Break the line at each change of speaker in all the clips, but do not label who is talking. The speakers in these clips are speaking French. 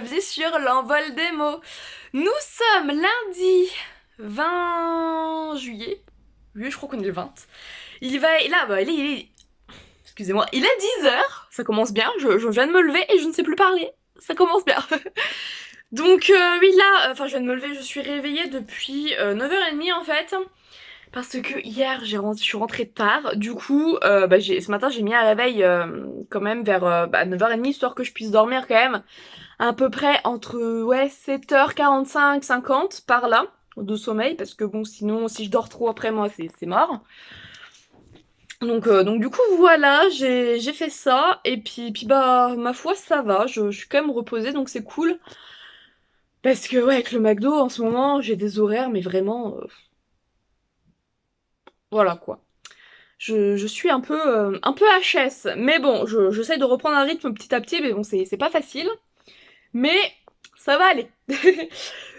bienvenue sur l'envol des mots. Nous sommes lundi 20 juillet. Oui, je crois qu'on est le 20. Il va... Là, bah, excusez-moi, il est 10 h. Ça commence bien, je viens de me lever et je ne sais plus parler. Ça commence bien. Donc oui, là, enfin je viens de me lever, je suis réveillée depuis 9h30 en fait. Parce que hier, je suis rentrée tard. Du coup, ce matin, j'ai mis à la veille quand même vers 9h30, histoire que je puisse dormir quand même à peu près entre 7h45, 50 par là, de sommeil. Parce que bon, sinon, si je dors trop après moi, c'est mort. Donc du coup, voilà, j'ai fait ça. Et puis bah, ma foi, ça va. Je suis quand même reposée, donc c'est cool. Parce que ouais, avec le McDo, en ce moment, j'ai des horaires, mais vraiment... voilà quoi. Je suis un peu HS, mais bon, j'essaie de reprendre un rythme petit à petit, mais bon, c'est pas facile, mais ça va aller.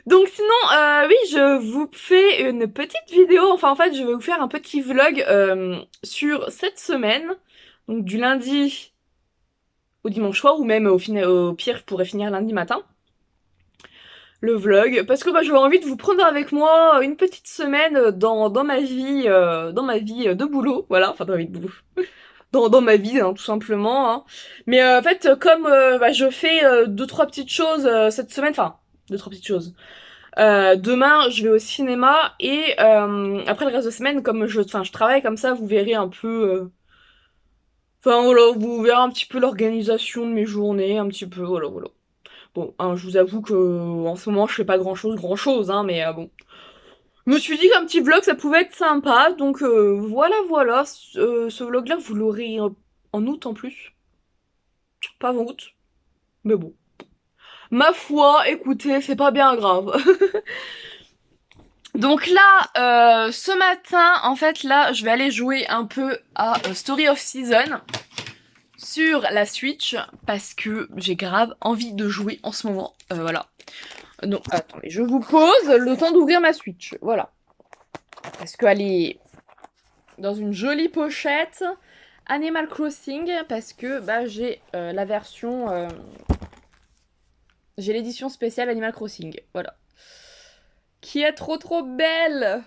Donc sinon, oui, je vous fais une petite vidéo, enfin en fait, je vais vous faire un petit vlog sur cette semaine, donc du lundi au dimanche soir, ou même au pire, je pourrais finir lundi matin le vlog, parce que bah, j'avais envie de vous prendre avec moi une petite semaine dans ma vie de boulot, voilà, enfin dans ma vie de boulot, dans ma vie, hein, tout simplement. Hein. Mais en fait, comme je fais deux trois petites choses cette semaine, enfin deux trois petites choses. Demain, je vais au cinéma et après le reste de semaine, comme je travaille comme ça, vous verrez un peu. Enfin voilà, vous verrez un petit peu l'organisation de mes journées, un petit peu, voilà, voilà. Bon, hein, je vous avoue que en ce moment, je fais pas grand chose, hein, mais bon. Je me suis dit qu'un petit vlog, ça pouvait être sympa, donc voilà, voilà. Ce vlog-là, vous l'aurez en août en plus. Pas avant août, mais bon. Ma foi, écoutez, c'est pas bien grave. Donc là, ce matin, en fait, là, je vais aller jouer un peu à Story of Season sur la Switch parce que j'ai grave envie de jouer en ce moment. Voilà. Donc, attendez, je vous pose le temps d'ouvrir ma Switch. Voilà. Parce qu'elle est dans une jolie pochette. Animal Crossing, parce que bah, j'ai la version... j'ai l'édition spéciale Animal Crossing. Voilà. Qui est trop trop belle.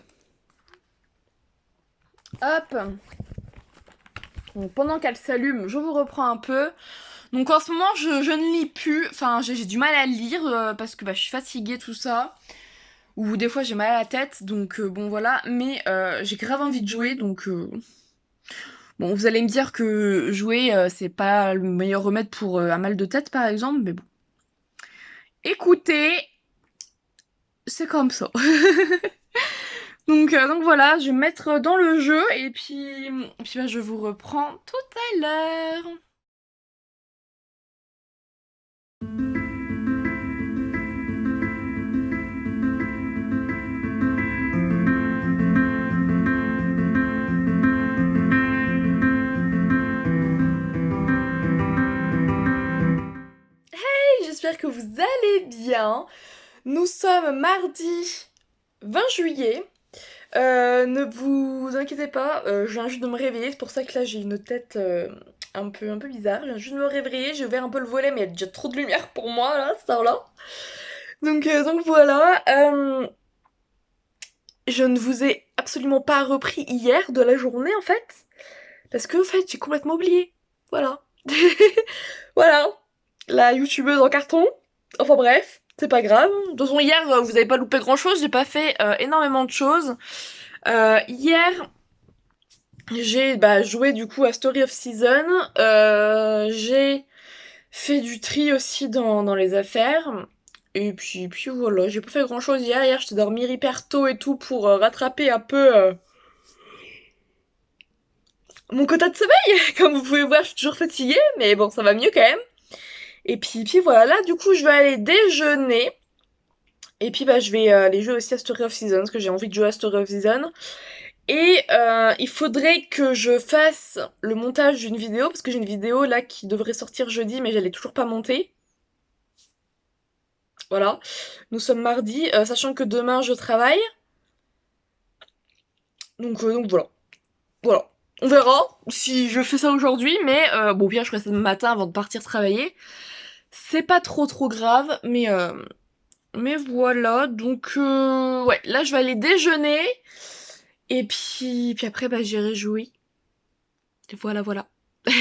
Hop. Donc pendant qu'elle s'allume, je vous reprends un peu. Donc en ce moment, je ne lis plus. Enfin, j'ai du mal à lire parce que bah, je suis fatiguée, tout ça. Ou des fois, j'ai mal à la tête. Donc bon, voilà. Mais j'ai grave envie de jouer. Donc bon, vous allez me dire que jouer, c'est pas le meilleur remède pour un mal de tête, par exemple. Mais bon. Écoutez, c'est comme ça. Donc voilà, je vais me mettre dans le jeu et puis bah, je vous reprends tout à l'heure. J'espère que vous allez bien. Nous sommes mardi 20 juillet. Ne vous inquiétez pas, je viens juste de me réveiller, c'est pour ça que là j'ai une tête un peu bizarre. Je viens juste de me réveiller, j'ai ouvert un peu le volet, mais il y a déjà trop de lumière pour moi là, à cette heure-là. Donc voilà. Je ne vous ai absolument pas repris hier de la journée en fait, parce que en fait j'ai complètement oublié. Voilà. Voilà. La youtubeuse en carton. Enfin bref, c'est pas grave. De toute façon, hier, vous avez pas loupé grand chose, j'ai pas fait énormément de choses. Hier, j'ai joué du coup à Story of Season. J'ai fait du tri aussi dans les affaires. Et puis voilà, j'ai pas fait grand chose hier. Hier, j'étais dormi hyper tôt et tout pour rattraper un peu mon quota de sommeil. Comme vous pouvez voir, je suis toujours fatiguée, mais bon, ça va mieux quand même. Et puis voilà, là du coup, je vais aller déjeuner. Et puis bah je vais aller jouer aussi à Story of Season, parce que j'ai envie de jouer à Story of Season. Et il faudrait que je fasse le montage d'une vidéo, parce que j'ai une vidéo là qui devrait sortir jeudi, mais je l'ai toujours pas montée. Voilà. Nous sommes mardi, sachant que demain je travaille. Donc voilà. Voilà. On verra si je fais ça aujourd'hui, mais bon, bien je ferai ça le matin avant de partir travailler. C'est pas trop grave, mais voilà, donc ouais, là je vais aller déjeuner, et puis après bah j'irai jouer. Et voilà. Je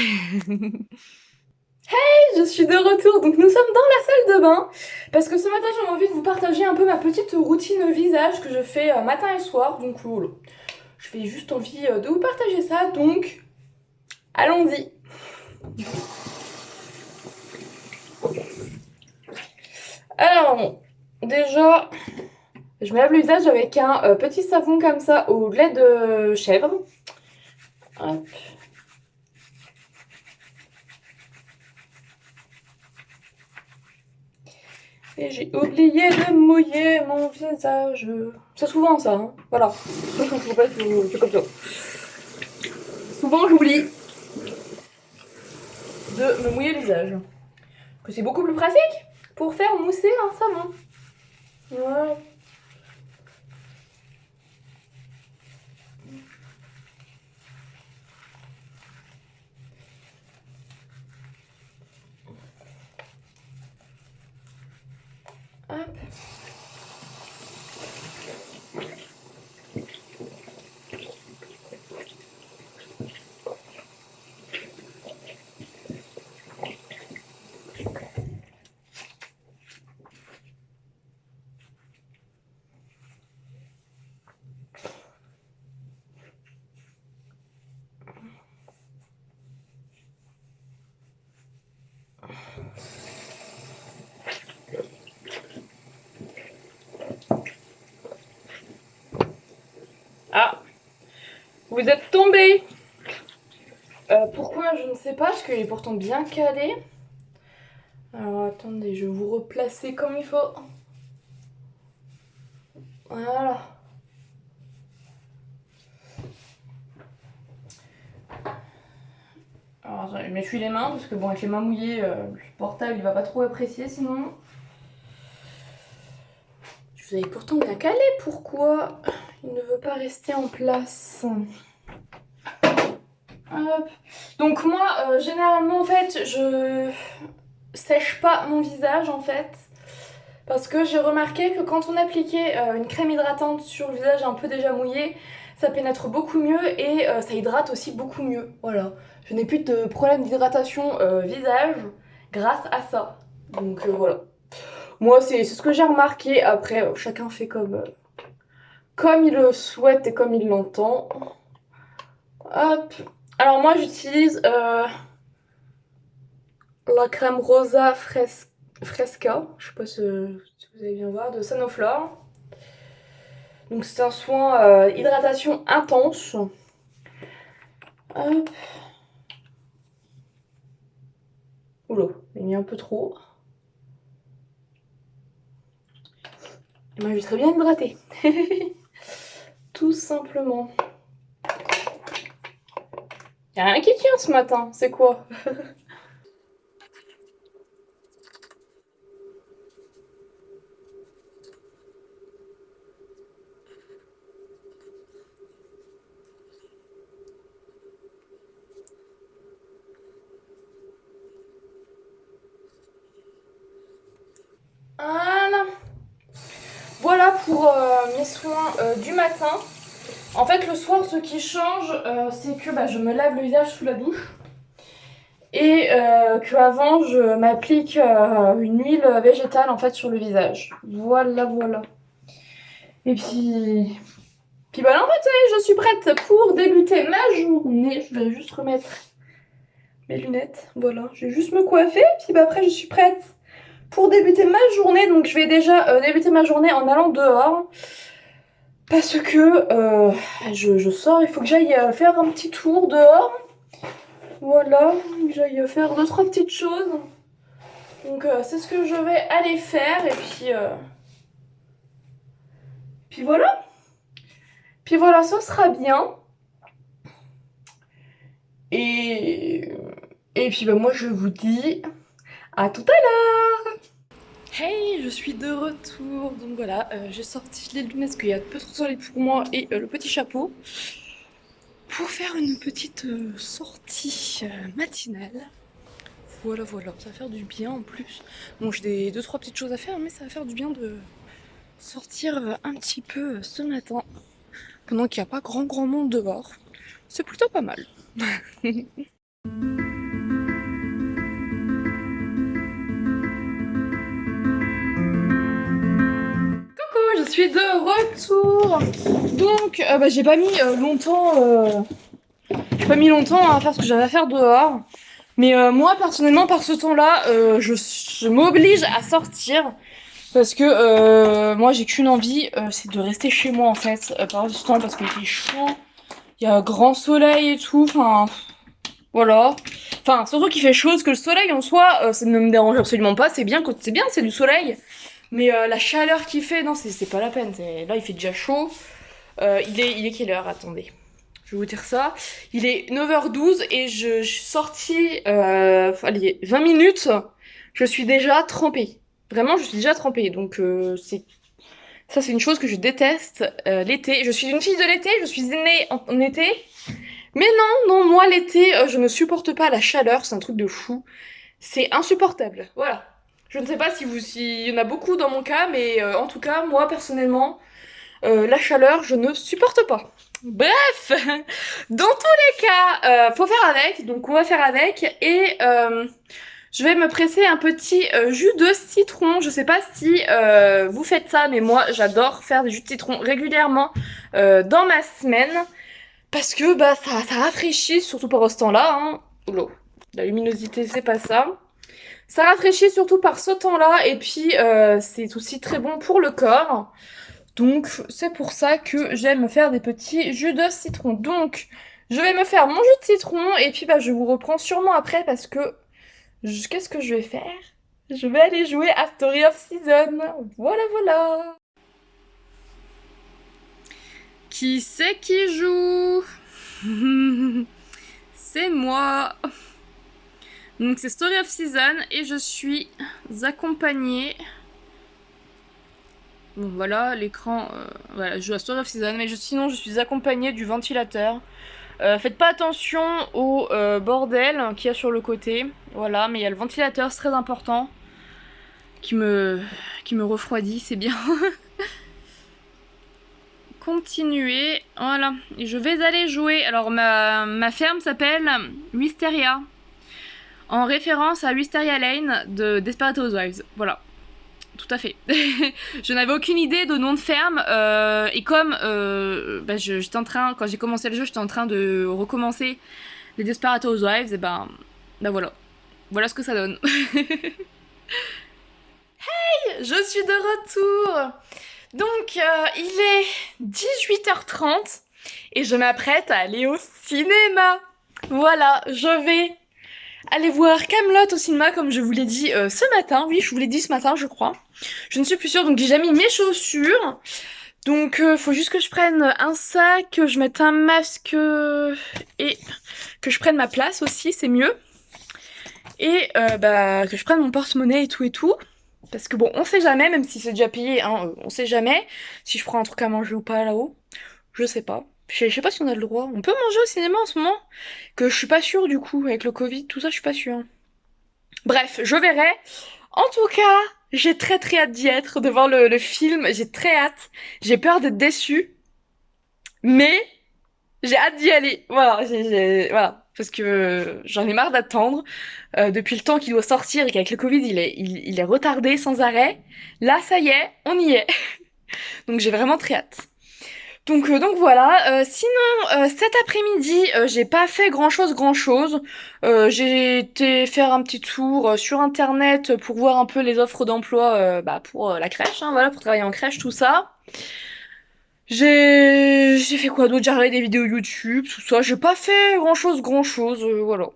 suis de retour, donc nous sommes dans la salle de bain, parce que ce matin j'ai envie de vous partager un peu ma petite routine visage que je fais matin et soir, donc voilà. J'ai juste envie de vous partager ça, donc allons-y. Alors, déjà, je me lave le visage avec un petit savon comme ça au lait de chèvre. Hop. Et j'ai oublié de mouiller mon visage. C'est souvent ça, hein. Voilà. Faut pas que c'est comme ça. Souvent j'oublie de me mouiller le visage. Que c'est beaucoup plus pratique pour faire mousser un savon. Voilà. Hop. Ah, vous êtes tombé. Pourquoi je ne sais pas, parce qu'il est pourtant bien calé. Alors attendez, je vais vous replacer comme il faut. Voilà. Alors attendez, je m'essuie les mains, parce que bon, avec les mains mouillées, le portable il va pas trop apprécier sinon. Vous avez pourtant bien calé, pourquoi il ne veut pas rester en place? Hop. Donc moi, généralement en fait, je sèche pas mon visage en fait. Parce que j'ai remarqué que quand on appliquait une crème hydratante sur le visage un peu déjà mouillé, ça pénètre beaucoup mieux et ça hydrate aussi beaucoup mieux. Voilà. Je n'ai plus de problème d'hydratation visage grâce à ça. Donc voilà. Moi, c'est ce que j'ai remarqué. Après, chacun fait comme il le souhaite et comme il l'entend. Hop. Alors moi, j'utilise la crème Rosa Fresca. Je sais pas si vous allez bien voir, de Sanoflore. Donc c'est un soin hydratation intense. Hop. Oula, il mis un peu trop. Moi, je serais bien hydratée. Tout simplement. Y'a rien qui tient ce matin, c'est quoi? Voilà. Voilà pour mes soins du matin. En fait, le soir, ce qui change, c'est que je me lave le visage sous la douche. Et qu'avant, je m'applique une huile végétale en fait sur le visage. Voilà. Et puis là, en fait, ça y est, je suis prête pour débuter ma journée. Je vais juste remettre mes lunettes. Voilà, je vais juste me coiffer. Puis après, je suis prête pour débuter ma journée. Donc, je vais déjà débuter ma journée en allant dehors. Parce que je sors, il faut que j'aille faire un petit tour dehors. Voilà, que j'aille faire 2-3 petites choses. Donc, c'est ce que je vais aller faire. Et puis voilà. Puis voilà, ça sera bien. Et puis moi je vous dis à tout à l'heure. Hey, je suis de retour. Donc voilà, j'ai sorti les lunettes parce qu'il y a peu trop de soleil pour moi et le petit chapeau pour faire une petite sortie matinale. Voilà, voilà, ça va faire du bien en plus. Bon, j'ai des 2-3 petites choses à faire, mais ça va faire du bien de sortir un petit peu ce matin, pendant qu'il n'y a pas grand monde dehors. C'est plutôt pas mal. Je suis de retour. Donc j'ai pas mis longtemps j'ai pas mis longtemps à faire ce que j'avais à faire dehors. Mais moi personnellement par ce temps-là je m'oblige à sortir parce que moi j'ai qu'une envie, c'est de rester chez moi en fait par ce temps, parce qu'il fait chaud, il y a un grand soleil et tout, enfin voilà. Enfin surtout qu'il fait chaud, parce que le soleil en soi ça ne me dérange absolument pas, c'est bien, c'est du soleil. Mais la chaleur qu'il fait, non, c'est pas la peine. Là, il fait déjà chaud. Il est quelle heure? Attendez. Je vais vous dire ça. Il est 9h12 et je suis sortie, allez, 20 minutes. Je suis déjà trempée. Vraiment, je suis déjà trempée. Donc, ça, c'est une chose que je déteste. L'été. Je suis une fille de l'été. Je suis née en été. Mais non, moi, l'été, je ne supporte pas la chaleur. C'est un truc de fou. C'est insupportable. Voilà. Je ne sais pas s'il y en a beaucoup dans mon cas, mais en tout cas, moi personnellement, la chaleur, je ne supporte pas. Bref, dans tous les cas, faut faire avec, donc on va faire avec, et je vais me presser un petit jus de citron. Je sais pas si vous faites ça, mais moi j'adore faire des jus de citron régulièrement dans ma semaine, parce que bah ça rafraîchit, surtout par ce temps-là, hein. Oula, la luminosité c'est pas ça. Ça rafraîchit surtout par ce temps-là, et puis c'est aussi très bon pour le corps. Donc c'est pour ça que j'aime me faire des petits jus de citron. Donc je vais me faire mon jus de citron, et puis bah je vous reprends sûrement après, parce que qu'est-ce que je vais faire? Je vais aller jouer à Story of Season. Voilà, voilà. Qui c'est qui joue? C'est moi. Donc c'est Story of Season et je suis accompagnée. Bon voilà, l'écran, voilà, je joue à Story of Season, mais sinon je suis accompagnée du ventilateur. Faites pas attention au bordel qu'il y a sur le côté, voilà, mais il y a le ventilateur, c'est très important, qui me refroidit, c'est bien. Continuer, voilà, et je vais aller jouer. Alors ma ferme s'appelle Wisteria, en référence à Wisteria Lane de Desperate Housewives, voilà. Tout à fait. Je n'avais aucune idée de nom de ferme, et comme bah, j'étais en train, quand j'ai commencé le jeu, j'étais en train de recommencer les Desperate Housewives, et ben voilà. Voilà ce que ça donne. Hey, je suis de retour. Donc il est 18h30 et je m'apprête à aller au cinéma. Voilà, je vais aller voir Kaamelott au cinéma, comme je vous l'ai dit ce matin. Oui, je vous l'ai dit ce matin, je crois. Je ne suis plus sûre, donc j'ai déjà mis mes chaussures. Donc faut juste que je prenne un sac, que je mette un masque et que je prenne ma place aussi, c'est mieux. Et bah que je prenne mon porte-monnaie et tout. Parce que bon, on sait jamais, même si c'est déjà payé, hein, on sait jamais si je prends un truc à manger ou pas là-haut. Je sais pas. Je sais pas si on a le droit. On peut manger au cinéma en ce moment? Que je suis pas sûre du coup, avec le Covid, tout ça, je suis pas sûre. Bref, je verrai. En tout cas, j'ai très hâte d'y être, de voir le film. J'ai très hâte. J'ai peur d'être déçue. Mais j'ai hâte d'y aller. Voilà, voilà. Parce que j'en ai marre d'attendre. Depuis le temps qu'il doit sortir, et qu'avec le Covid, il est retardé sans arrêt. Là, ça y est, on y est. Donc j'ai vraiment très hâte. Donc voilà, sinon cet après-midi j'ai pas fait grand chose. J'ai été faire un petit tour sur internet pour voir un peu les offres d'emploi bah, pour la crèche, hein, voilà, pour travailler en crèche, tout ça. J'ai fait quoi d'autre? J'ai regardé des vidéos YouTube, tout ça. J'ai pas fait grand chose, voilà.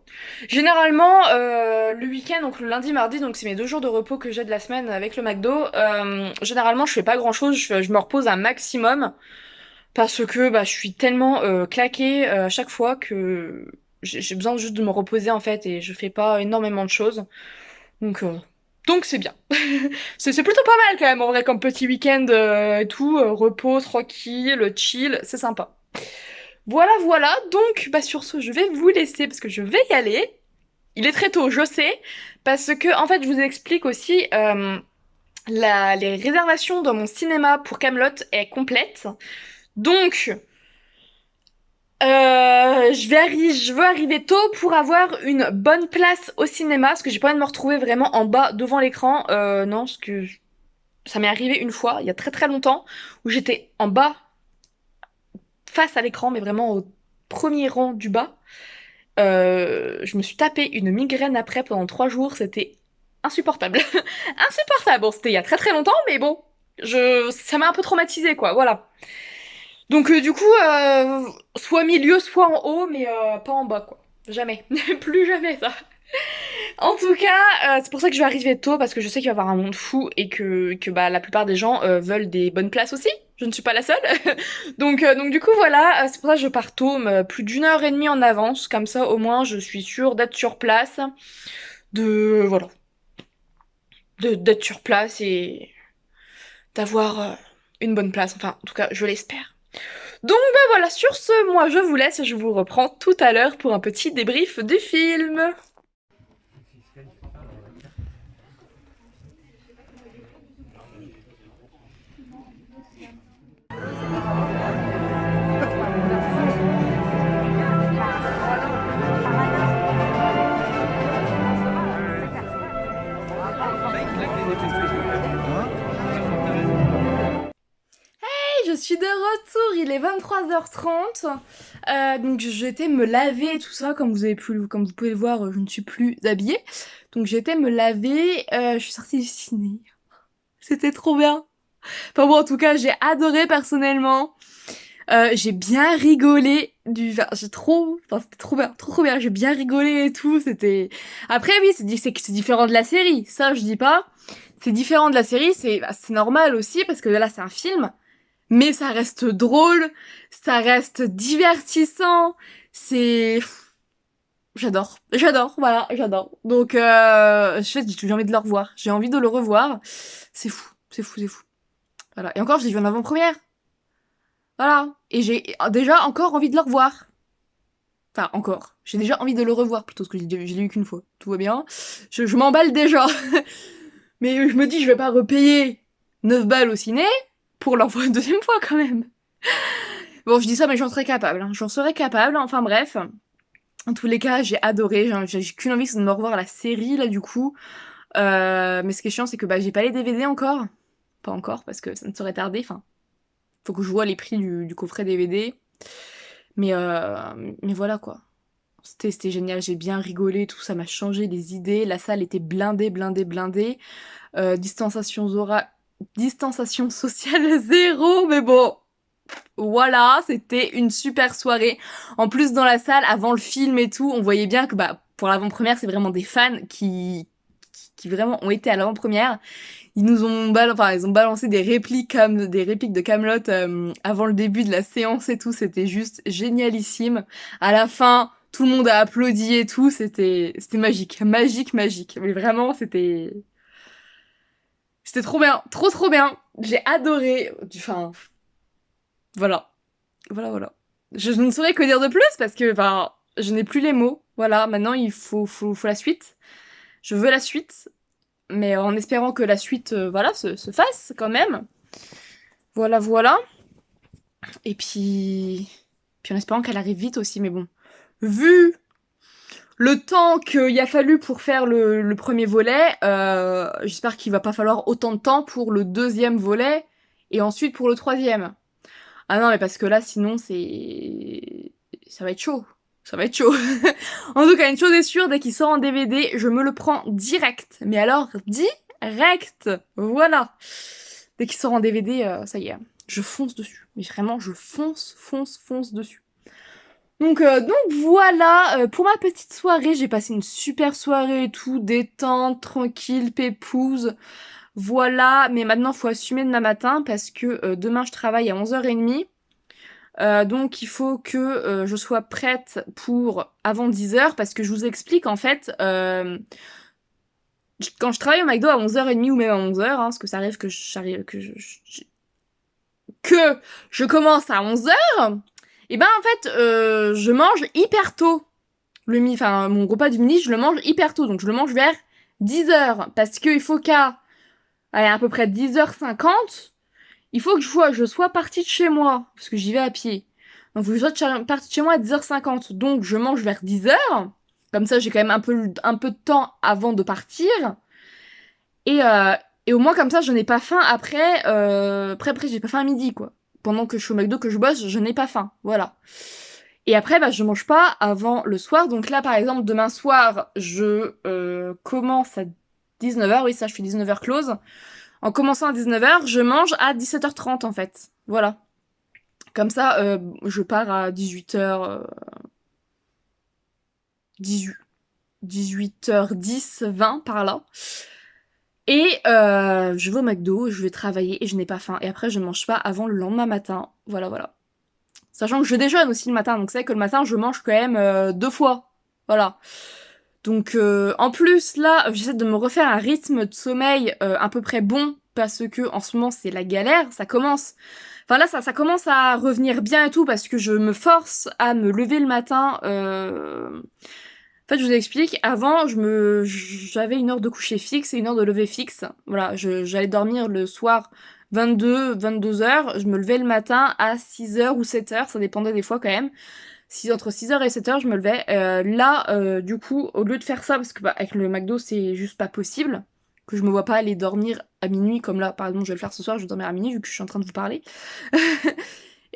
Généralement le week-end, donc le lundi, mardi, donc c'est mes 2 jours de repos que j'ai de la semaine avec le McDo. Généralement je fais pas grand chose, je me repose un maximum. Parce que bah, je suis tellement claquée à chaque fois que j'ai besoin juste de me reposer en fait, et je fais pas énormément de choses. Donc c'est bien. C'est plutôt pas mal quand même en vrai, comme petit week-end et tout, repos, tranquille, chill, c'est sympa. Voilà, voilà, donc bah, sur ce je vais vous laisser parce que je vais y aller. il est très tôt, je sais, parce que en fait, je vous explique aussi, les réservations dans mon cinéma pour Camelot est complète. Donc, je veux arriver tôt pour avoir une bonne place au cinéma, parce que j'ai pas envie de me retrouver vraiment en bas devant l'écran. Non, parce que ça m'est arrivé une fois, il y a très très longtemps, où j'étais en bas, face à l'écran, mais vraiment au premier rang du bas. Je me suis tapé une migraine après pendant 3 jours, c'était insupportable. Insupportable. Bon, c'était il y a très très longtemps, mais bon, ça m'a un peu traumatisée, quoi, voilà. Donc du coup, soit milieu, soit en haut, mais pas en bas, quoi. Jamais. Plus jamais, ça. En tout cas, c'est pour ça que je vais arriver tôt, parce que je sais qu'il va y avoir un monde fou et que bah, la plupart des gens veulent des bonnes places aussi. Je ne suis pas la seule. Donc du coup, voilà, c'est pour ça que je pars tôt, plus d'1 heure et demie en avance. Comme ça, au moins, je suis sûre d'être sur place. Voilà. D'être sur place et d'avoir une bonne place. Enfin, en tout cas, je l'espère. Donc bah voilà, sur ce, moi je vous laisse et je vous reprends tout à l'heure pour un petit débrief du film. Je suis de retour, il est 23h30. Donc j'étais me laver et tout ça, comme vous pouvez le voir, je ne suis plus habillée. Donc j'étais me laver, je suis sortie du ciné. C'était trop bien. Enfin bon, en tout cas, j'ai adoré personnellement. J'ai bien rigolé enfin, c'était trop bien, trop bien. J'ai bien rigolé et tout. Après oui, c'est différent de la série. Ça, je dis pas. C'est différent de la série. C'est normal aussi parce que là, c'est un film. Mais ça reste drôle, ça reste divertissant, c'est... J'adore, voilà, j'adore. Donc, j'ai envie de le revoir, j'ai envie de le revoir. C'est fou, c'est fou, c'est fou. Voilà. Et encore, je l'ai vu en avant-première. Voilà. Et j'ai déjà encore envie de le revoir. Enfin, encore. J'ai déjà envie de le revoir, plutôt que je l'ai eu qu'une fois. Tout va bien. Je m'emballe déjà. Mais je me dis, je vais pas repayer 9 balles au ciné pour l'envoyer une deuxième fois, quand même. Bon, je dis ça, mais j'en serais capable. Hein. J'en serais capable. Enfin bref. En tous les cas, j'ai adoré. J'ai qu'une envie, c'est de me revoir la série, là, du coup. Mais ce qui est chiant, c'est que bah, j'ai pas les DVD encore. Pas encore, parce que ça ne serait tardé. Enfin, faut que je vois les prix du coffret DVD. Mais voilà, quoi. C'était génial. J'ai bien rigolé. Tout ça m'a changé les idées. La salle était blindée, blindée, blindée. Distanciation sociale zéro. Mais bon... Voilà, c'était une super soirée. En plus, dans la salle, avant le film et tout, on voyait bien que bah, pour l'avant-première, c'est vraiment des fans qui vraiment ont été à l'avant-première. Ils ont balancé des répliques de Camelot avant le début de la séance et tout. C'était juste génialissime. À la fin, tout le monde a applaudi et tout. C'était magique, magique, magique. Mais vraiment, c'était trop bien, trop trop bien. J'ai adoré. Enfin, voilà. Voilà, voilà. Je ne saurais que dire de plus parce que ben, je n'ai plus les mots. Voilà, maintenant il faut la suite. Je veux la suite, mais en espérant que la suite voilà, se fasse quand même. Voilà, voilà. Et puis en espérant qu'elle arrive vite aussi, mais bon. Vu le temps qu'il a fallu pour faire le premier volet, j'espère qu'il va pas falloir autant de temps pour le deuxième volet et ensuite pour le troisième. Ah non, mais parce que là, sinon, ça va être chaud. Ça va être chaud. En tout cas, une chose est sûre, dès qu'il sort en DVD, je me le prends direct. Mais alors, direct. Voilà. Dès qu'il sort en DVD, ça y est. Je fonce dessus. Mais vraiment, je fonce dessus. Donc voilà, pour ma petite soirée, j'ai passé une super soirée et tout, détente, tranquille, pépouse. Voilà, mais maintenant, faut assumer demain matin parce que demain, je travaille à 11h30. Donc il faut que je sois prête pour avant 10h parce que je vous explique en fait quand je travaille au McDo à 11h30 ou même à 11h, hein, parce que ça arrive que je commence à 11h, et ben en fait je mange hyper tôt. Enfin, mon repas du midi, je le mange hyper tôt, donc je le mange vers 10h, parce qu'il faut qu'à, allez, à peu près 10h50, il faut que je sois partie de chez moi, parce que j'y vais à pied. Donc, il faut que je sois partie de chez moi à 10h50, donc je mange vers 10h, comme ça j'ai quand même un peu de temps avant de partir, et, euh, et au moins comme ça je n'ai pas faim après j'ai pas faim à midi, quoi. Pendant que je suis au McDo, que je bosse, je n'ai pas faim, voilà. Et après, bah, je mange pas avant le soir. Donc là, par exemple, demain soir, je commence à 19h. Oui, ça, je fais 19h close. En commençant à 19h, je mange à 17h30, en fait. Voilà. Comme ça, je pars à 18h... 18h10, 20, par là. Et je vais au McDo, je vais travailler et je n'ai pas faim. Et après, je ne mange pas avant le lendemain matin. Voilà, voilà. Sachant que je déjeune aussi le matin, donc c'est vrai que le matin, je mange quand même 2 fois. Voilà. Donc en plus, là, j'essaie de me refaire un rythme de sommeil à peu près bon, parce que en ce moment, c'est la galère, ça commence... Enfin là, ça commence à revenir bien et tout, parce que je me force à me lever le matin. En fait, je vous explique, avant, j'avais une heure de coucher fixe et une heure de lever fixe. Voilà, j'allais dormir le soir 22h, je me levais le matin à 6h ou 7h, ça dépendait des fois quand même. Entre 6h et 7h, je me levais. Là, du coup, au lieu de faire ça, parce que bah, avec le McDo, c'est juste pas possible, que je me vois pas aller dormir à minuit, comme là, par exemple, je vais le faire ce soir, je vais dormir à minuit, vu que je suis en train de vous parler.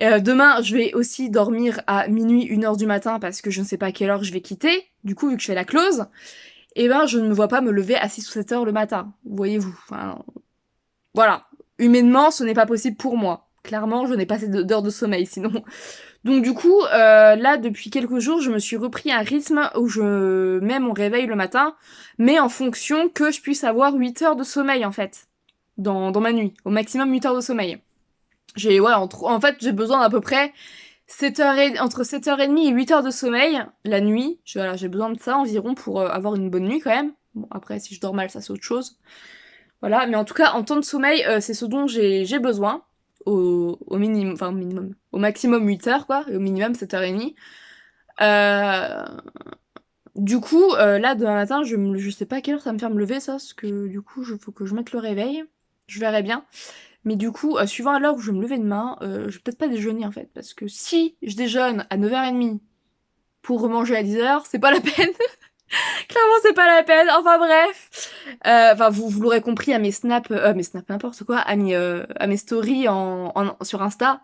Demain, je vais aussi dormir à minuit, 1h du matin, parce que je ne sais pas à quelle heure je vais quitter. Du coup, vu que je fais la close, et ben, je ne me vois pas me lever à 6 ou 7h le matin. Voyez-vous. Enfin, voilà. Humainement, ce n'est pas possible pour moi. Clairement, je n'ai pas assez d'heures de sommeil, sinon. Donc du coup, là, depuis quelques jours, je me suis repris un rythme où je mets mon réveil le matin, mais en fonction que je puisse avoir 8 heures de sommeil, en fait, dans ma nuit. Au maximum 8 heures de sommeil. En fait, j'ai besoin d'à peu près entre 7h30 et 8 heures de sommeil la nuit. Voilà, j'ai besoin de ça environ pour avoir une bonne nuit quand même. Bon, après, si je dors mal, ça c'est autre chose. Voilà, mais en tout cas, en temps de sommeil, c'est ce dont j'ai besoin. Au minimum, enfin au minimum, au maximum 8 heures, quoi, et au minimum 7h30. Euh, du coup, là, demain matin, je sais pas à quelle heure ça va me faire me lever, ça, parce que du coup, faut que je mette le réveil. Je verrai bien. Mais du coup, suivant à l'heure où je vais me lever demain, je vais peut-être pas déjeuner, en fait, parce que si je déjeune à 9h30 pour remanger à 10h, c'est pas la peine. Clairement, c'est pas la peine. Enfin bref. Enfin, vous l'aurez compris à mes snaps, n'importe quoi, à mes stories sur Insta,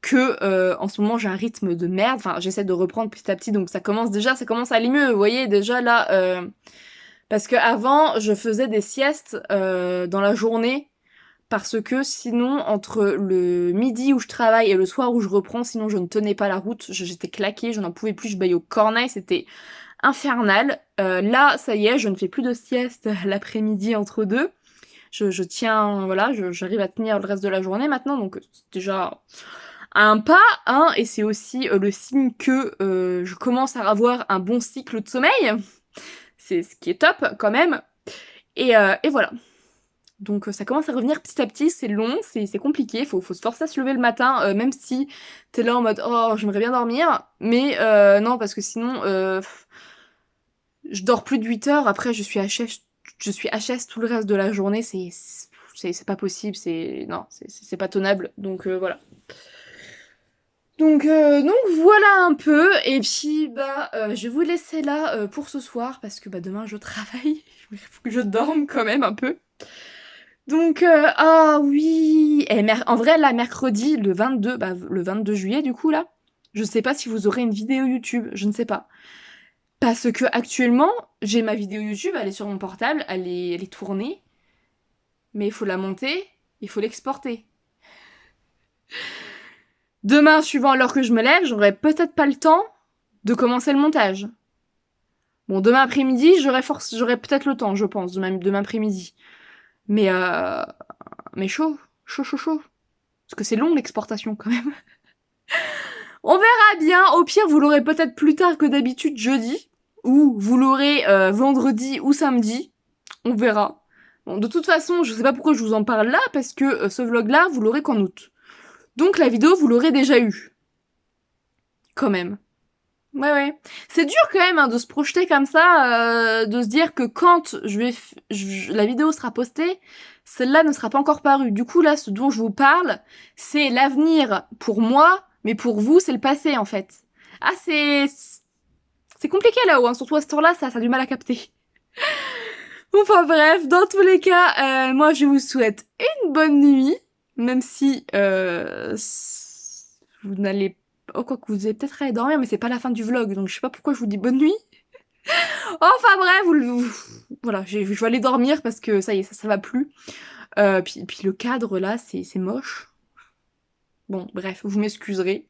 que en ce moment j'ai un rythme de merde. Enfin, j'essaie de reprendre petit à petit, donc ça commence à aller mieux. Vous voyez, déjà là, parce que avant, je faisais des siestes dans la journée. Parce que sinon, entre le midi où je travaille et le soir où je reprends, sinon je ne tenais pas la route, j'étais claquée, je n'en pouvais plus, je baillais au corneille, c'était infernal. Là, ça y est, je ne fais plus de sieste l'après-midi entre deux. Je tiens, voilà, j'arrive à tenir le reste de la journée maintenant, donc c'est déjà un pas, hein, et c'est aussi le signe que je commence à avoir un bon cycle de sommeil. C'est ce qui est top quand même. Et voilà. Donc ça commence à revenir petit à petit, c'est long, c'est compliqué, faut se forcer à se lever le matin, même si t'es là en mode oh j'aimerais bien dormir, mais non parce que sinon je dors plus de 8 heures, après je suis HS tout le reste de la journée, c'est pas possible, c'est pas tenable, donc voilà. Donc voilà un peu, et puis bah je vais vous laisser là pour ce soir, parce que bah demain je travaille, il faut que je dorme quand même un peu. Donc, ah oui! En vrai, là, mercredi, le 22 juillet, du coup, là, je sais pas si vous aurez une vidéo YouTube, je ne sais pas. Parce que actuellement, j'ai ma vidéo YouTube, elle est sur mon portable, elle est tournée, mais il faut la monter, il faut l'exporter. Demain, suivant l'heure que je me lève, j'aurai peut-être pas le temps de commencer le montage. Bon, demain après-midi, j'aurai peut-être le temps, je pense, demain après-midi. Mais chaud, chaud, chaud, chaud. Parce que c'est long l'exportation quand même. On verra bien. Au pire, vous l'aurez peut-être plus tard que d'habitude jeudi. Ou vous l'aurez vendredi ou samedi. On verra. Bon, de toute façon, je sais pas pourquoi je vous en parle là, parce que ce vlog-là, vous l'aurez qu'en août. Donc la vidéo, vous l'aurez déjà eu. Quand même. Ouais, ouais. C'est dur quand même hein, de se projeter comme ça, de se dire que quand la vidéo sera postée, celle-là ne sera pas encore parue. Du coup, là, ce dont je vous parle, c'est l'avenir pour moi, mais pour vous, c'est le passé en fait. Ah, c'est compliqué là-haut, hein, surtout à ce tour-là, ça a du mal à capter. Enfin bref, dans tous les cas, moi je vous souhaite une bonne nuit, même si vous n'allez... Oh quoi que vous allez peut-être aller dormir, mais c'est pas la fin du vlog, donc je sais pas pourquoi je vous dis bonne nuit. Enfin bref, voilà, je vais aller dormir parce que ça y est, ça va plus. Puis le cadre là, c'est moche. Bon, bref, vous m'excuserez.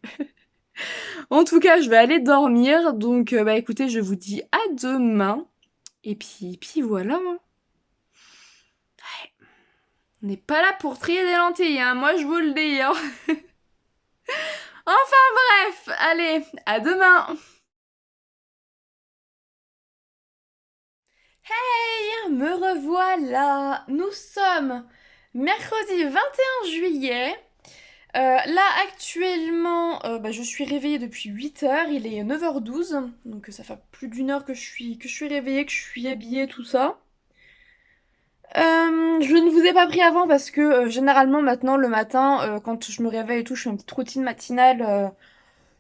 En tout cas, je vais aller dormir, donc bah écoutez, je vous dis à demain. Et puis voilà. Hein. On n'est pas là pour trier des lentilles, hein, moi je vous le dis. Hein. Enfin bref, allez, à demain. Hey, me revoilà. Nous sommes mercredi 21 juillet. Là actuellement, bah, je suis réveillée depuis 8 h, il est 9 h 12, donc ça fait plus d'1 heure que je suis réveillée, que je suis habillée, tout ça. Je ne vous ai pas pris avant parce que généralement maintenant le matin, quand je me réveille et tout, je fais une petite routine matinale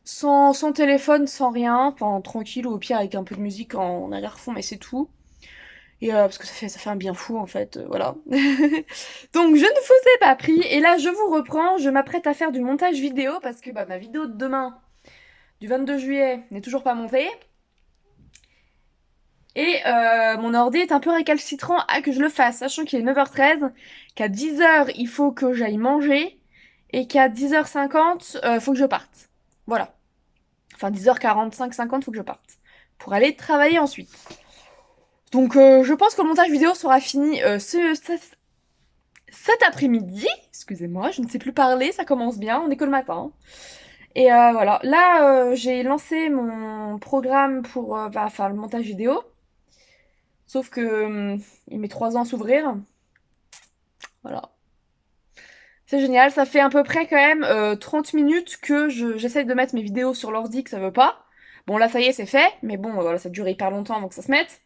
sans téléphone, sans rien, enfin tranquille ou au pire avec un peu de musique en arrière-fond, mais c'est tout. Et parce que ça fait un bien fou en fait, voilà. Donc je ne vous ai pas pris et là je vous reprends, je m'apprête à faire du montage vidéo parce que bah, ma vidéo de demain, du 22 juillet, n'est toujours pas montée. Et mon ordi est un peu récalcitrant à que je le fasse, sachant qu'il est 9h13, qu'à 10 h il faut que j'aille manger, et qu'à 10h50, faut que je parte. Voilà. Enfin 10h45, 50, faut que je parte. Pour aller travailler ensuite. Donc je pense que le montage vidéo sera fini cet après-midi. Excusez-moi, je ne sais plus parler, ça commence bien, on est que le matin. Et voilà, là j'ai lancé mon programme pour faire le montage vidéo. Sauf que il met 3 ans à s'ouvrir. Voilà. C'est génial, ça fait à peu près quand même 30 minutes que j'essaye de mettre mes vidéos sur l'ordi que ça veut pas. Bon là ça y est c'est fait, mais bon voilà ça dure hyper longtemps avant que ça se mette.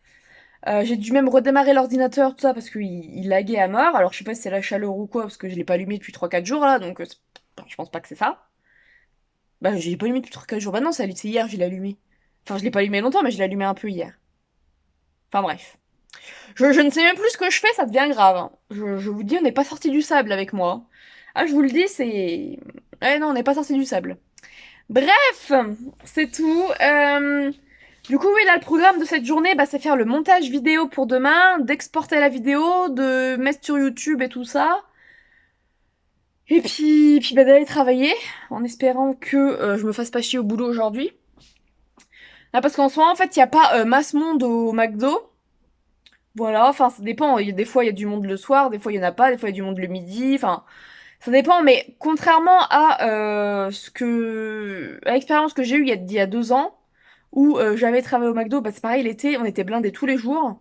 J'ai dû même redémarrer l'ordinateur tout ça parce qu'il laguait à mort. Alors je sais pas si c'est la chaleur ou quoi parce que je l'ai pas allumé depuis 3-4 jours là donc enfin, je pense pas que c'est ça. Bah je l'ai pas allumé depuis 3-4 jours. Bah non c'est hier je l'ai allumé. Enfin je l'ai pas allumé longtemps mais je l'ai allumé un peu hier. Enfin bref. Je ne sais même plus ce que je fais, ça devient grave. Hein. Je vous dis, on n'est pas sorti du sable avec moi. Ah, je vous le dis, c'est... Ouais, non, on n'est pas sorti du sable. Bref, c'est tout. Du coup, oui, là, le programme de cette journée, bah, c'est faire le montage vidéo pour demain, d'exporter la vidéo, de mettre sur YouTube et tout ça. Et puis bah, d'aller travailler, en espérant que je me fasse pas chier au boulot aujourd'hui. Ah, parce qu'en soi, en fait, il n'y a pas masse monde au McDo. Voilà, enfin ça dépend, des fois il y a du monde le soir, des fois il y en a pas, des fois il y a du monde le midi, enfin ça dépend, mais contrairement à à l'expérience que j'ai eue il y a 2 ans, où j'avais travaillé au McDo, bah c'est pareil, l'été, on était blindés tous les jours.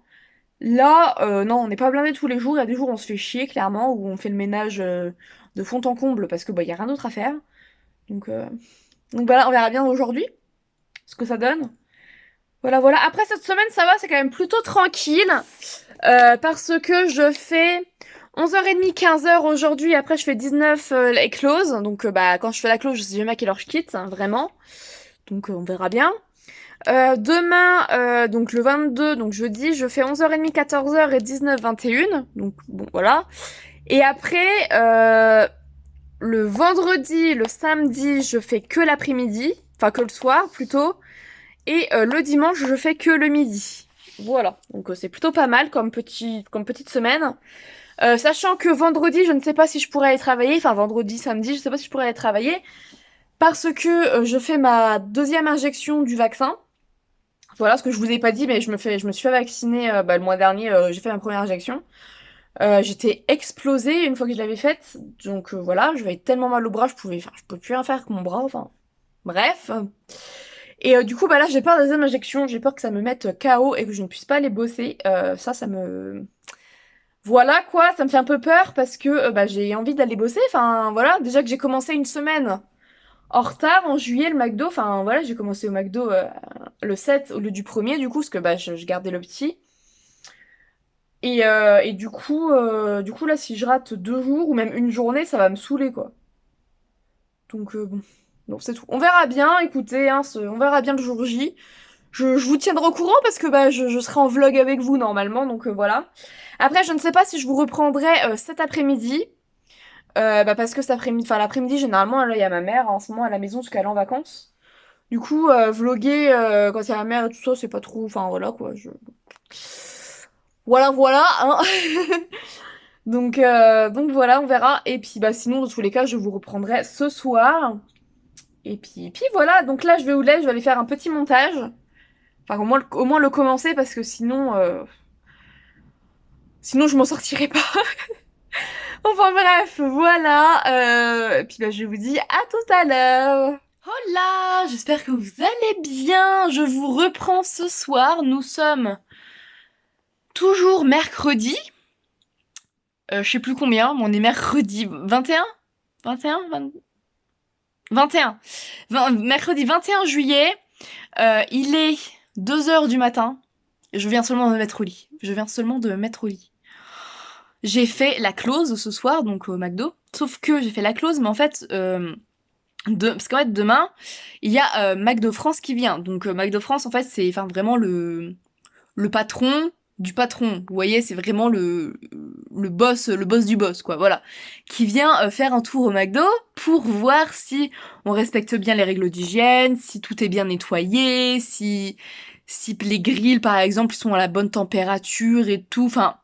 Là, non, on n'est pas blindés tous les jours, il y a des jours où on se fait chier clairement, où on fait le ménage de fond en comble parce que bah il y a rien d'autre à faire. Donc, euh, donc voilà, on verra bien aujourd'hui ce que ça donne. Voilà, voilà. Après cette semaine, ça va, c'est quand même plutôt tranquille. Parce que je fais 11h30, 15h aujourd'hui, après je fais 19 les close. Donc bah quand je fais la close, je sais jamais à quelle heure je quitte, hein, vraiment. Donc on verra bien. Demain, donc le 22, donc jeudi, je fais 11h30, 14h et 19, 21. Donc bon voilà. Et après, le vendredi, le samedi, je fais que l'après-midi. Enfin que le soir plutôt. Et le dimanche, je fais que le midi. Voilà, donc c'est plutôt pas mal comme petite semaine. Sachant que vendredi, je ne sais pas si je pourrais aller travailler. Enfin, vendredi, samedi, je sais pas si je pourrais aller travailler. Parce que je fais ma deuxième injection du vaccin. Voilà, ce que je vous ai pas dit, mais je me suis fait vacciner bah, le mois dernier. J'ai fait ma première injection. J'étais explosée une fois que je l'avais faite. Donc voilà, j'avais tellement mal au bras, je pouvais plus rien faire avec mon bras. Enfin, bref. Et du coup, bah là, j'ai peur des deuxième injection. J'ai peur que ça me mette KO et que je ne puisse pas aller bosser. Ça me... Voilà quoi, ça me fait un peu peur parce que bah, j'ai envie d'aller bosser. Enfin voilà, déjà que j'ai commencé une semaine en retard en juillet le McDo. Enfin voilà, j'ai commencé au McDo le 7 au lieu du premier du coup, parce que bah je gardais le petit. Et du coup là si je rate 2 jours ou même une journée, ça va me saouler quoi. Donc bon, bon c'est tout. On verra bien, écoutez, hein, on verra bien le jour J. Je vous tiendrai au courant parce que bah je serai en vlog avec vous normalement, donc voilà. Après, je ne sais pas si je vous reprendrai cet après-midi. Bah parce que cet après-midi, enfin l'après-midi, généralement, là, il y a ma mère en ce moment à la maison parce qu'elle est en vacances. Du coup, vlogger quand il y a ma mère et tout ça, c'est pas trop. Enfin voilà quoi. Voilà, voilà, hein. Donc voilà, on verra. Et puis bah sinon, dans tous les cas, je vous reprendrai ce soir. Et puis voilà, donc là, je vais où là, je vais aller faire un petit montage. Enfin, au moins le commencer parce que sinon je m'en sortirai pas. Enfin bref, voilà. Et puis bah, je vous dis à tout à l'heure. Hola, j'espère que vous allez bien. Je vous reprends ce soir. Nous sommes toujours mercredi. Je sais plus combien, mais on est mercredi 21? 21? 21. Mercredi 21 juillet. Il est 2 heures du matin. Je viens seulement de me mettre au lit. Je viens seulement de me mettre au lit. J'ai fait la close ce soir, donc au McDo. Sauf que j'ai fait la close, mais en fait, parce qu'en fait, demain, il y a McDo France qui vient. Donc McDo France, en fait, c'est enfin, vraiment le patron du patron. Vous voyez, c'est vraiment le boss du boss, quoi, voilà. Qui vient faire un tour au McDo pour voir si on respecte bien les règles d'hygiène, si tout est bien nettoyé, si les grilles, par exemple, sont à la bonne température et tout. Enfin,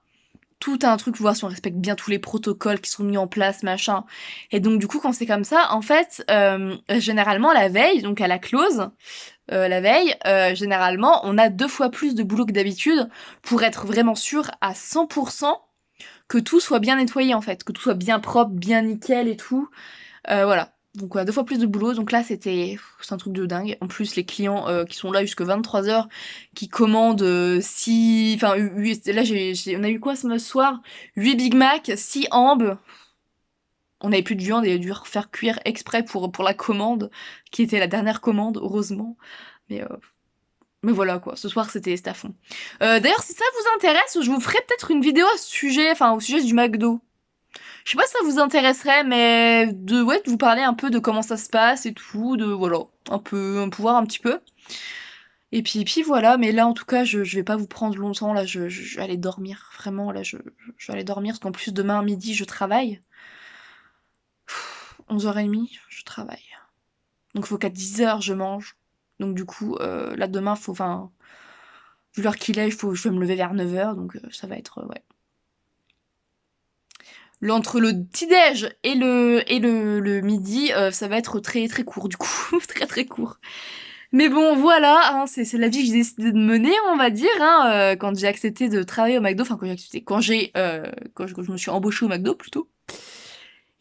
tout un truc pour voir si on respecte bien tous les protocoles qui sont mis en place, machin. Et donc du coup, quand c'est comme ça, en fait, généralement la veille, donc à la close, la veille, généralement, on a 2 fois plus de boulot que d'habitude pour être vraiment sûr à 100% que tout soit bien nettoyé en fait, que tout soit bien propre, bien nickel et tout. Voilà. Donc 2 fois plus de boulot, donc là c'est un truc de dingue. En plus les clients qui sont là jusque 23 h, qui commandent enfin là on a eu quoi ce soir? 8 Big Mac, 6 Amb. On avait plus de viande et dû faire cuire exprès pour la commande, qui était la dernière commande, heureusement. Mais, euh, mais voilà quoi, ce soir c'était à fond. D'ailleurs si ça vous intéresse, je vous ferai peut-être une vidéo à ce sujet, enfin au sujet du McDo. Je sais pas si ça vous intéresserait, mais de vous parler un peu de comment ça se passe et tout, de voilà, un peu voir un petit peu. Et puis voilà, mais là en tout cas je vais pas vous prendre longtemps, là je vais aller dormir, vraiment là je vais aller dormir parce qu'en plus demain midi je travaille. 11h30, je travaille. Donc faut qu'à 10h je mange. Donc du coup, là demain enfin, vu l'heure qu'il est, je vais me lever vers 9h, donc ça va être, ouais. Entre le petit-déj et le midi, ça va être très très court du coup, très très court. Mais bon, voilà, hein, c'est la vie que j'ai décidé de mener, on va dire, hein, quand j'ai accepté de travailler au McDo, enfin quand je me suis embauchée au McDo plutôt.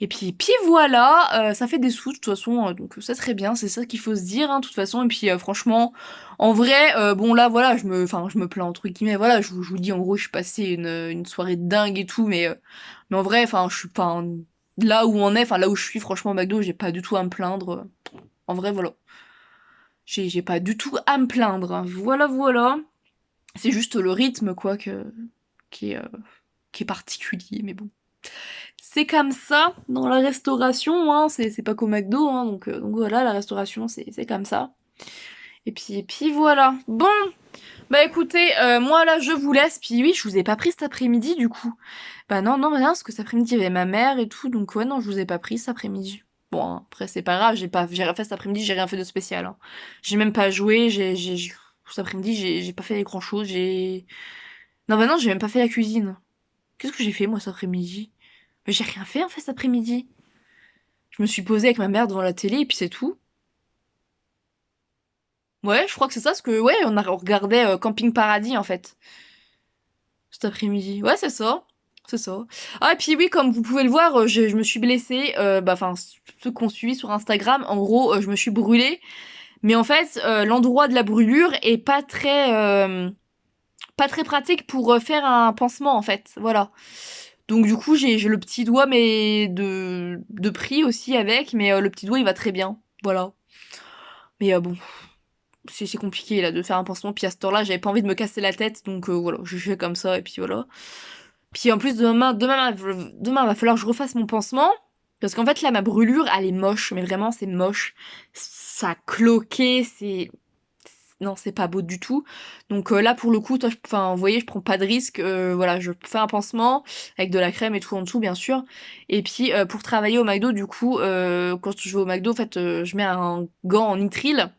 Et puis voilà, ça fait des sous de toute façon, donc c'est très bien, c'est ça qu'il faut se dire, hein, de toute façon. Et puis franchement, en vrai, bon là voilà, je me plains entre guillemets, voilà, je vous dis en gros, je suis passée une soirée de dingue et tout, mais en vrai, enfin, je suis pas là où on est, enfin là où je suis, franchement, au McDo, j'ai pas du tout à me plaindre. En vrai, voilà, j'ai pas du tout à me plaindre, hein. Voilà, voilà. C'est juste le rythme quoi qui est, euh, qui est particulier, mais bon. C'est comme ça dans la restauration, hein, c'est pas qu'au McDo, hein, donc voilà, la restauration c'est comme ça. Et puis voilà. Bon, bah écoutez, moi là je vous laisse, puis oui, je vous ai pas pris cet après-midi du coup. Bah non, parce que cet après-midi il y avait ma mère et tout, donc ouais, non, je vous ai pas pris cet après-midi. Bon, hein, après c'est pas grave, j'ai rien fait cet après-midi, j'ai rien fait de spécial, hein. J'ai même pas joué, cet après-midi j'ai pas fait grand-chose, Non bah non, j'ai même pas fait la cuisine. Qu'est-ce que j'ai fait moi cet après-midi? Mais j'ai rien fait en fait cet après-midi. Je me suis posée avec ma mère devant la télé et puis c'est tout. Ouais, je crois que c'est ça, parce que ouais, on regardait Camping Paradis en fait, cet après-midi. Ouais, c'est ça. C'est ça. Ah, et puis oui, comme vous pouvez le voir, je me suis blessée. Bah, enfin, ceux qu'on suit sur Instagram, en gros, je me suis brûlée. Mais en fait, l'endroit de la brûlure est pas très pratique pour faire un pansement en fait. Voilà. Donc du coup, j'ai le petit doigt, mais de prix aussi avec, mais le petit doigt il va très bien. voilà. Mais bon, c'est compliqué là de faire un pansement, puis à cette heure-là, j'avais pas envie de me casser la tête, donc voilà, je fais comme ça, et puis voilà. Puis en plus, demain, va falloir que je refasse mon pansement, parce qu'en fait, là, ma brûlure, elle est moche, mais vraiment, c'est moche. Ça a cloqué, c'est... Non, c'est pas beau du tout. Donc là, pour le coup, toi, enfin, vous voyez, je prends pas de risque. Voilà, je fais un pansement avec de la crème et tout en dessous, bien sûr. Et puis, pour travailler au McDo, du coup, quand je vais au McDo, en fait, je mets un gant en nitrile.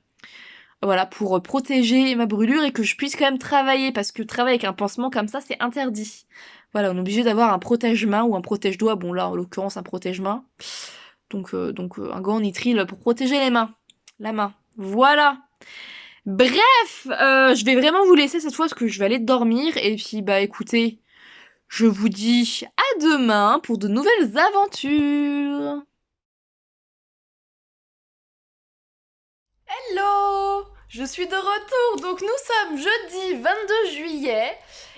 Voilà, pour protéger ma brûlure et que je puisse quand même travailler, parce que travailler avec un pansement comme ça, c'est interdit. Voilà, on est obligé d'avoir un protège-main ou un protège-doigt. Bon, là, en l'occurrence, un protège-main. Donc, un gant en nitrile pour protéger les mains. La main. Voilà. Bref, je vais vraiment vous laisser cette fois parce que je vais aller dormir. Et puis, bah écoutez, je vous dis à demain pour de nouvelles aventures. Hello! Je suis de retour. Donc nous sommes jeudi 22 juillet.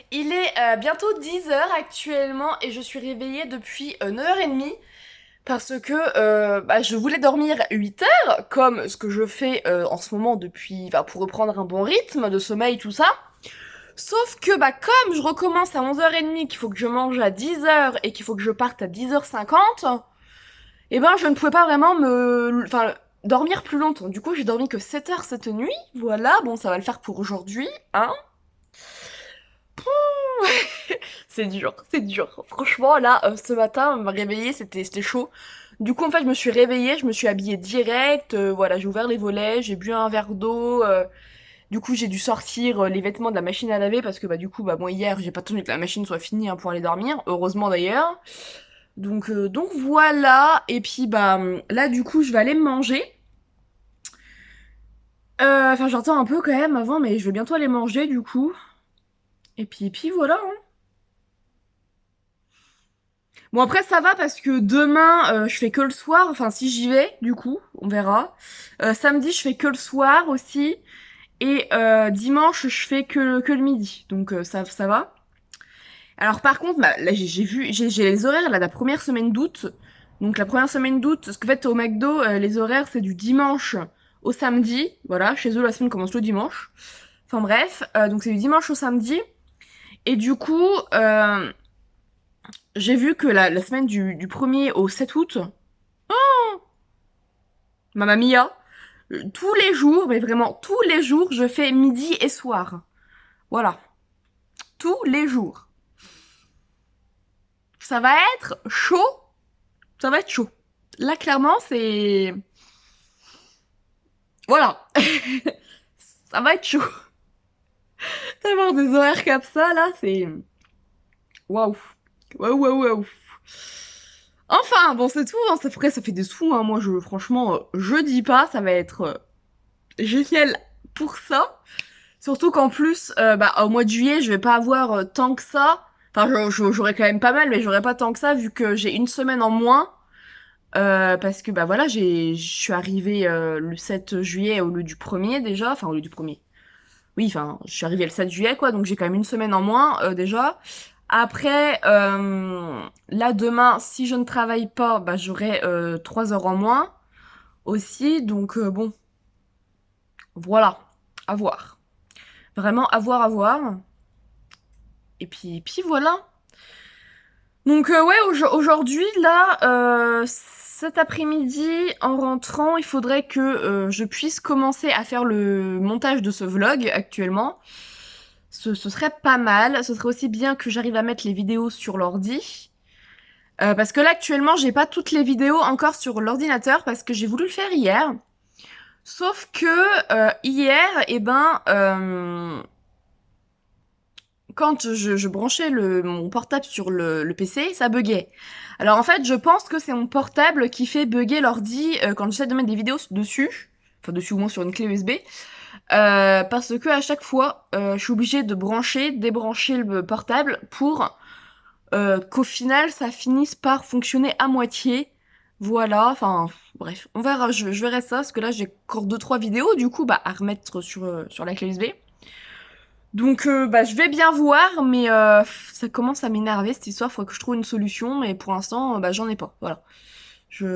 Il est bientôt 10 h actuellement et je suis réveillée depuis 9 h 30 parce que je voulais dormir 8 heures comme ce que je fais en ce moment depuis, pour reprendre un bon rythme de sommeil, tout ça. Sauf que comme je recommence à 11 h 30, qu'il faut que je mange à 10 h et qu'il faut que je parte à 10 h 50, je ne pouvais pas vraiment dormir plus longtemps. Du coup, j'ai dormi que 7 heures cette nuit. Voilà, bon, ça va le faire pour aujourd'hui, hein. C'est dur, c'est dur. Franchement, là, ce matin, me réveiller, c'était chaud. Du coup, en fait, je me suis réveillée, je me suis habillée direct, voilà, j'ai ouvert les volets, j'ai bu un verre d'eau, du coup, j'ai dû sortir les vêtements de la machine à laver parce que du coup, moi hier, j'ai pas attendu que la machine soit finie hein, pour aller dormir, heureusement d'ailleurs. Donc voilà, et puis là, du coup, je vais aller me manger. Enfin, j'entends un peu quand même avant, mais je vais bientôt aller manger du coup. Et puis voilà, hein. Bon après ça va parce que demain je fais que le soir, enfin si j'y vais du coup, on verra. Samedi je fais que le soir aussi et dimanche je fais que le midi, donc ça va. Alors par contre là j'ai les horaires là, la première semaine d'août. Donc la première semaine d'août, parce qu'en fait au McDo les horaires c'est du dimanche au samedi, voilà, chez eux la semaine commence le dimanche. Enfin bref, donc c'est du dimanche au samedi. Et du coup, j'ai vu que la semaine du 1er au 7 août, Mamma Mia, tous les jours, mais vraiment tous les jours, je fais midi et soir. Voilà. Tous les jours. Ça va être chaud. Ça va être chaud. Là, clairement, c'est... Voilà. Ça va être chaud. D'avoir des horaires comme ça, là, c'est... Waouh. Waouh, waouh, waouh. Enfin, bon, c'est tout, hein. Ça fait des sous, hein. Moi, franchement, je dis pas, ça va être génial pour ça. Surtout qu'en plus, au mois de juillet, je vais pas avoir tant que ça. Enfin, j'aurai quand même pas mal, mais j'aurai pas tant que ça vu que j'ai une semaine en moins. Parce que voilà, je suis arrivée le 7 juillet au lieu du 1er déjà. Enfin, au lieu du 1er. Oui, enfin, je suis arrivée le 7 juillet, quoi, donc j'ai quand même une semaine en moins déjà. Après, là, demain, si je ne travaille pas, j'aurai 3 heures en moins aussi. Donc, bon, voilà, à voir. Vraiment, à voir, à voir. Et puis voilà. Donc ouais, aujourd'hui, là, cet après-midi, en rentrant, il faudrait que je puisse commencer à faire le montage de ce vlog actuellement. Ce serait pas mal. Ce serait aussi bien que j'arrive à mettre les vidéos sur l'ordi. Parce que là, actuellement, j'ai pas toutes les vidéos encore sur l'ordinateur parce que j'ai voulu le faire hier. Sauf que hier, quand je branchais mon portable sur le PC, ça buguait. Alors en fait, je pense que c'est mon portable qui fait bugger l'ordi quand j'essaie de mettre des vidéos dessus. Enfin, dessus au moins sur une clé USB. Parce que à chaque fois, je suis obligée de brancher, débrancher le portable pour qu'au final, ça finisse par fonctionner à moitié. Voilà, enfin, bref, on verra, je verrai ça, parce que là, j'ai encore 2-3 vidéos, du coup, à remettre sur la clé USB. Donc, je vais bien voir, mais ça commence à m'énerver cette histoire. Faut que je trouve une solution, mais pour l'instant, j'en ai pas. Voilà.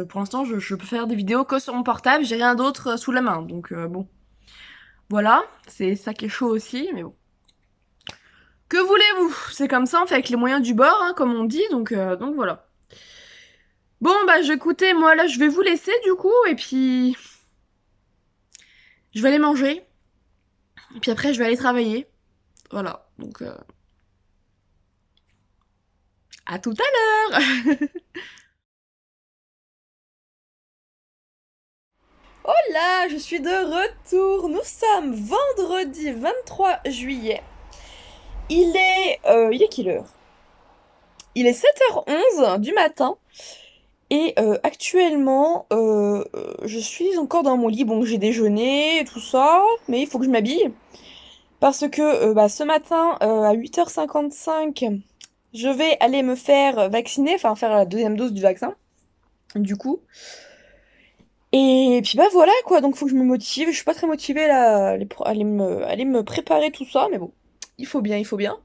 Pour l'instant, je peux faire des vidéos que sur mon portable, j'ai rien d'autre sous la main, donc bon. Voilà, c'est ça qui est chaud aussi, mais bon. Que voulez-vous? C'est comme ça, on fait avec les moyens du bord, hein, comme on dit, donc voilà. Bon, bah, écoutez, moi, là, je vais vous laisser, du coup, et puis... Je vais aller manger, et puis après, je vais aller travailler. Voilà, donc... à tout à l'heure. Oh là, je suis de retour. Nous sommes vendredi 23 juillet. Il est quelle heure? Il est 7h11 du matin. Et actuellement, je suis encore dans mon lit. Bon, j'ai déjeuné, tout ça, mais il faut que je m'habille. Parce que bah, ce matin, à 8h55, je vais aller me faire vacciner, enfin faire la deuxième dose du vaccin, du coup. Et puis bah voilà quoi, donc faut que je me motive. Je suis pas très motivée là, aller me préparer tout ça, mais bon, il faut bien, il faut bien.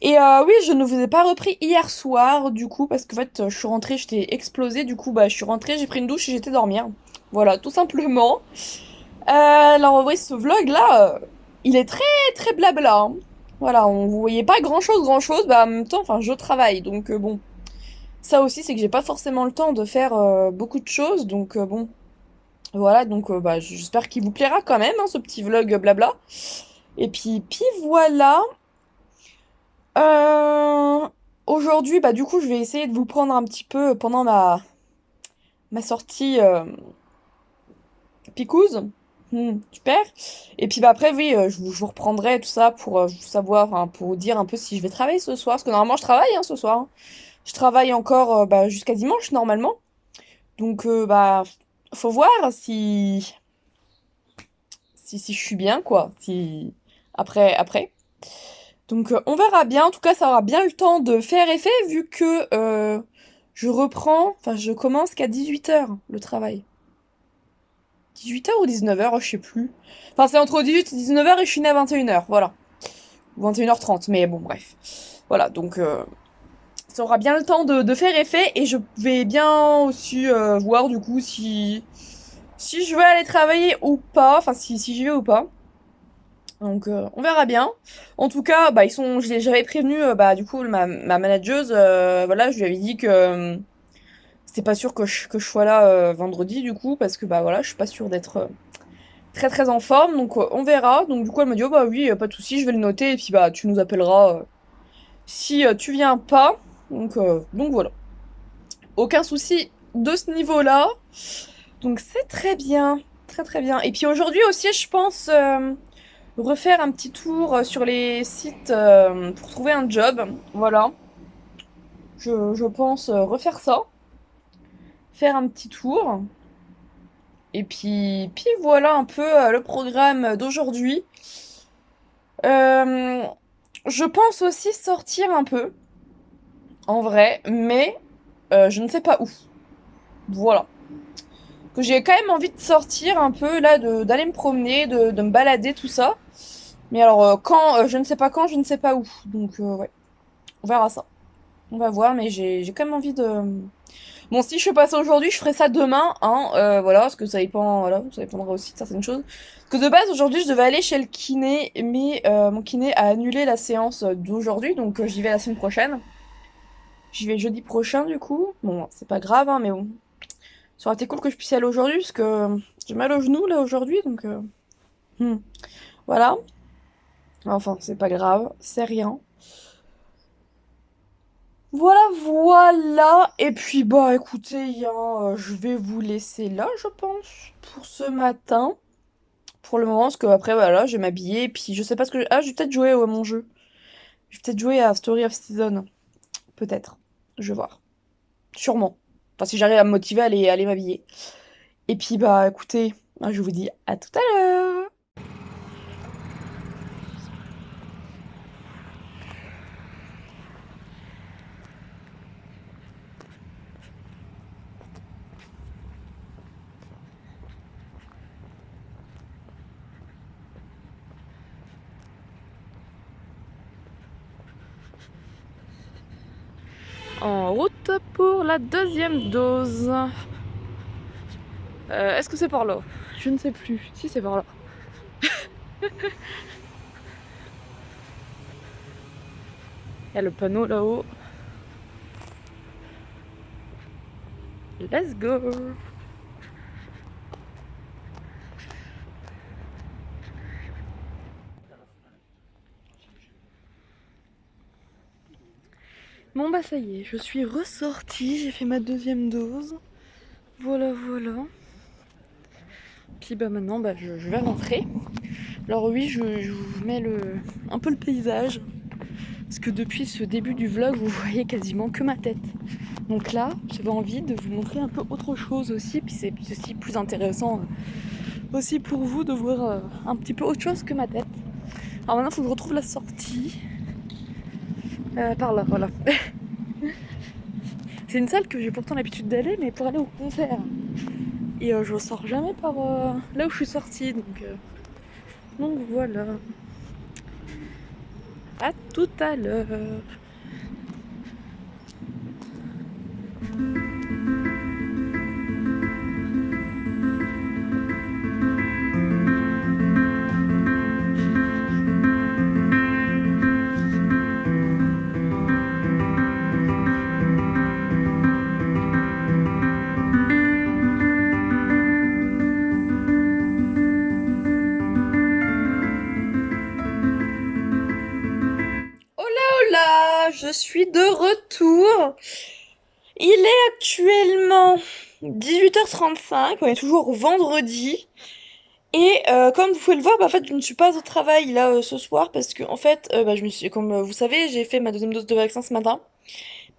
Et oui, je ne vous ai pas repris hier soir, du coup, parce qu'en fait, je suis rentrée, j'étais explosée, du coup, bah, je suis rentrée, j'ai pris une douche et j'étais dormir. Voilà, tout simplement. Alors, en vrai, ce vlog-là, il est très, très blabla, hein. Voilà, vous voyez pas grand-chose, bah, en même temps, enfin, je travaille, donc bon. Ça aussi, c'est que j'ai pas forcément le temps de faire beaucoup de choses, donc bon. Voilà, donc bah, j'espère qu'il vous plaira quand même, hein, ce petit vlog blabla. Et puis voilà. Euh, Aujourd'hui, bah du coup, je vais essayer de vous prendre un petit peu pendant ma sortie picouse. Super. Et puis bah après, oui, je vous reprendrai tout ça pour savoir, hein, pour vous dire un peu si je vais travailler ce soir. Parce que normalement, je travaille hein, ce soir, hein. Je travaille encore bah, jusqu'à dimanche, normalement. Donc, bah, faut voir si je suis bien, quoi. Si... Après. Donc on verra bien, en tout cas ça aura bien le temps de faire effet vu que je commence qu'à 18h le travail. 18h ou 19h, je sais plus. Enfin c'est entre 18 et 19h et je finis à 21h, voilà. Ou 21h30, mais bon bref. Voilà, donc ça aura bien le temps de faire effet et je vais bien aussi voir du coup si je vais aller travailler ou pas, enfin si j'y vais ou pas. Donc on verra bien. En tout cas, bah j'avais prévenu bah du coup ma manageuse, voilà, je lui avais dit que c'était pas sûr que je sois là vendredi du coup parce que bah voilà, je suis pas sûre d'être très très en forme, donc on verra. Donc du coup elle m'a dit oh bah oui, pas de souci, je vais le noter et puis bah tu nous appelleras si tu viens pas. Donc voilà. Aucun souci de ce niveau-là. Donc c'est très bien, très très bien. Et puis aujourd'hui aussi, je pense refaire un petit tour sur les sites pour trouver un job. Voilà. Je pense refaire ça. Faire un petit tour. Et puis voilà un peu le programme d'aujourd'hui. Euh, je pense aussi sortir un peu, en vrai, mais je ne sais pas où. Voilà. Que j'ai quand même envie de sortir un peu là, d'aller me promener, de me balader, tout ça. Mais alors quand, je ne sais pas quand, je ne sais pas où. Donc ouais, on verra ça. On va voir, mais j'ai quand même envie de... Bon, si je fais pas ça aujourd'hui, je ferai ça demain, hein, voilà, parce que ça dépend, voilà, ça dépendra aussi de certaines choses. Parce que de base, aujourd'hui, je devais aller chez le kiné, mais mon kiné a annulé la séance d'aujourd'hui, donc j'y vais la semaine prochaine. J'y vais jeudi prochain, du coup. Bon, c'est pas grave, hein, mais bon. Ça aurait été cool que je puisse y aller aujourd'hui, parce que j'ai mal au genou, là, aujourd'hui, donc... hmm. Voilà. Enfin, c'est pas grave, c'est rien. Voilà, voilà. Et puis, bah, écoutez, hein, je vais vous laisser là, je pense, pour ce matin. Pour le moment, parce que après, voilà, je vais m'habiller. Et puis, je sais pas ce que... Ah, je vais peut-être jouer à mon jeu. Je vais peut-être jouer à Story of Season. Peut-être. Je vais voir. Sûrement. Enfin, si j'arrive à me motiver à aller m'habiller. Et puis, bah, écoutez, hein, je vous dis à tout à l'heure. En route pour la deuxième dose. Est-ce que c'est par là? Je ne sais plus. Si, c'est par là. Il y a le panneau là-haut. Let's go! Bon bah ça y est, je suis ressortie, j'ai fait ma deuxième dose. Voilà, voilà. Puis bah maintenant bah, je vais rentrer. Alors oui, je vous mets un peu le paysage. Parce que depuis ce début du vlog, vous voyez quasiment que ma tête. Donc là, j'avais envie de vous montrer un peu autre chose aussi. Puis c'est aussi plus intéressant aussi pour vous de voir un petit peu autre chose que ma tête. Alors maintenant, il faut que je retrouve la sortie. Par là, voilà. C'est une salle que j'ai pourtant l'habitude d'aller, mais pour aller au concert. Et je sors jamais par là où je suis sortie, donc voilà. À tout à l'heure. Hola, je suis de retour. Il est actuellement 18h35, on est toujours vendredi. Et comme vous pouvez le voir, bah, en fait, je ne suis pas au travail là ce soir parce que en fait, bah, comme vous savez, j'ai fait ma deuxième dose de vaccin ce matin.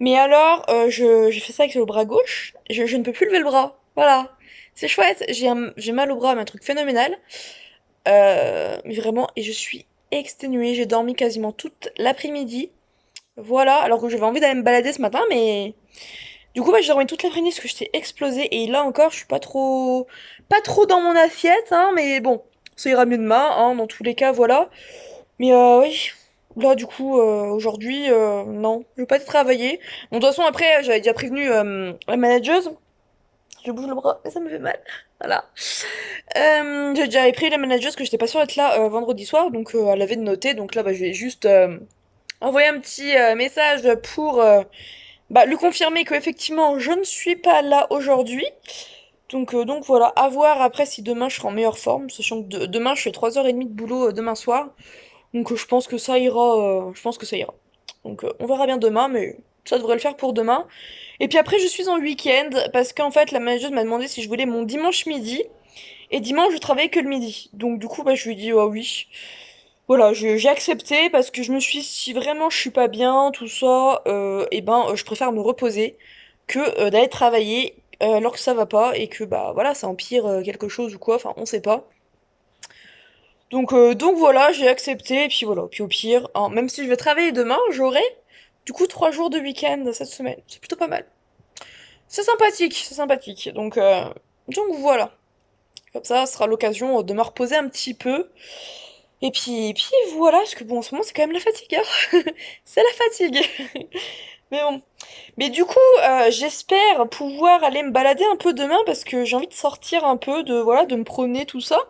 Mais alors, j'ai fait ça avec le bras gauche. Je ne peux plus lever le bras. Voilà, c'est chouette. J'ai mal au bras, mais un truc phénoménal. Mais vraiment, et je suis exténuée. J'ai dormi quasiment toute l'après-midi. Voilà, alors que j'avais envie d'aller me balader ce matin, mais du coup, bah, j'ai dormi toute l'après-midi parce que j'étais explosée. Et là encore, je suis pas trop dans mon assiette, hein, mais bon, ça ira mieux demain, hein, dans tous les cas, voilà. Mais oui, là, du coup, aujourd'hui, non, je vais pas travailler. Bon, de toute façon, après, j'avais déjà prévenu la manageuse. Je bouge le bras, mais ça me fait mal. Voilà. J'ai déjà prévenu la manageuse que j'étais pas sûre d'être là vendredi soir, donc elle avait de noter. Donc là, bah, je vais juste envoyer un petit message pour bah, lui confirmer qu'effectivement je ne suis pas là aujourd'hui. Donc voilà, à voir après si demain je serai en meilleure forme, sachant que demain je fais 3h30 de boulot demain soir. Donc je pense que ça ira. Je pense que ça ira. Donc on verra bien demain, mais ça devrait le faire pour demain. Et puis après je suis en week-end parce qu'en fait la manageuse m'a demandé si je voulais mon dimanche midi. Et dimanche je travaille que le midi. Donc du coup bah, je lui ai dit oh oui. Voilà, j'ai accepté parce que je me suis dit, si vraiment je suis pas bien, tout ça, et ben je préfère me reposer que d'aller travailler alors que ça va pas et que bah voilà, ça empire quelque chose ou quoi, enfin on sait pas. Donc voilà, j'ai accepté, et puis voilà, puis au pire, hein, même si je vais travailler demain, j'aurai du coup 3 jours de week-end cette semaine. C'est plutôt pas mal. C'est sympathique, c'est sympathique. Donc voilà. Comme ça sera l'occasion de me reposer un petit peu. Et puis voilà, parce que bon, en ce moment, c'est quand même la fatigue, hein. C'est la fatigue. Mais bon. Mais du coup, j'espère pouvoir aller me balader un peu demain parce que j'ai envie de sortir un peu, voilà, de me promener, tout ça.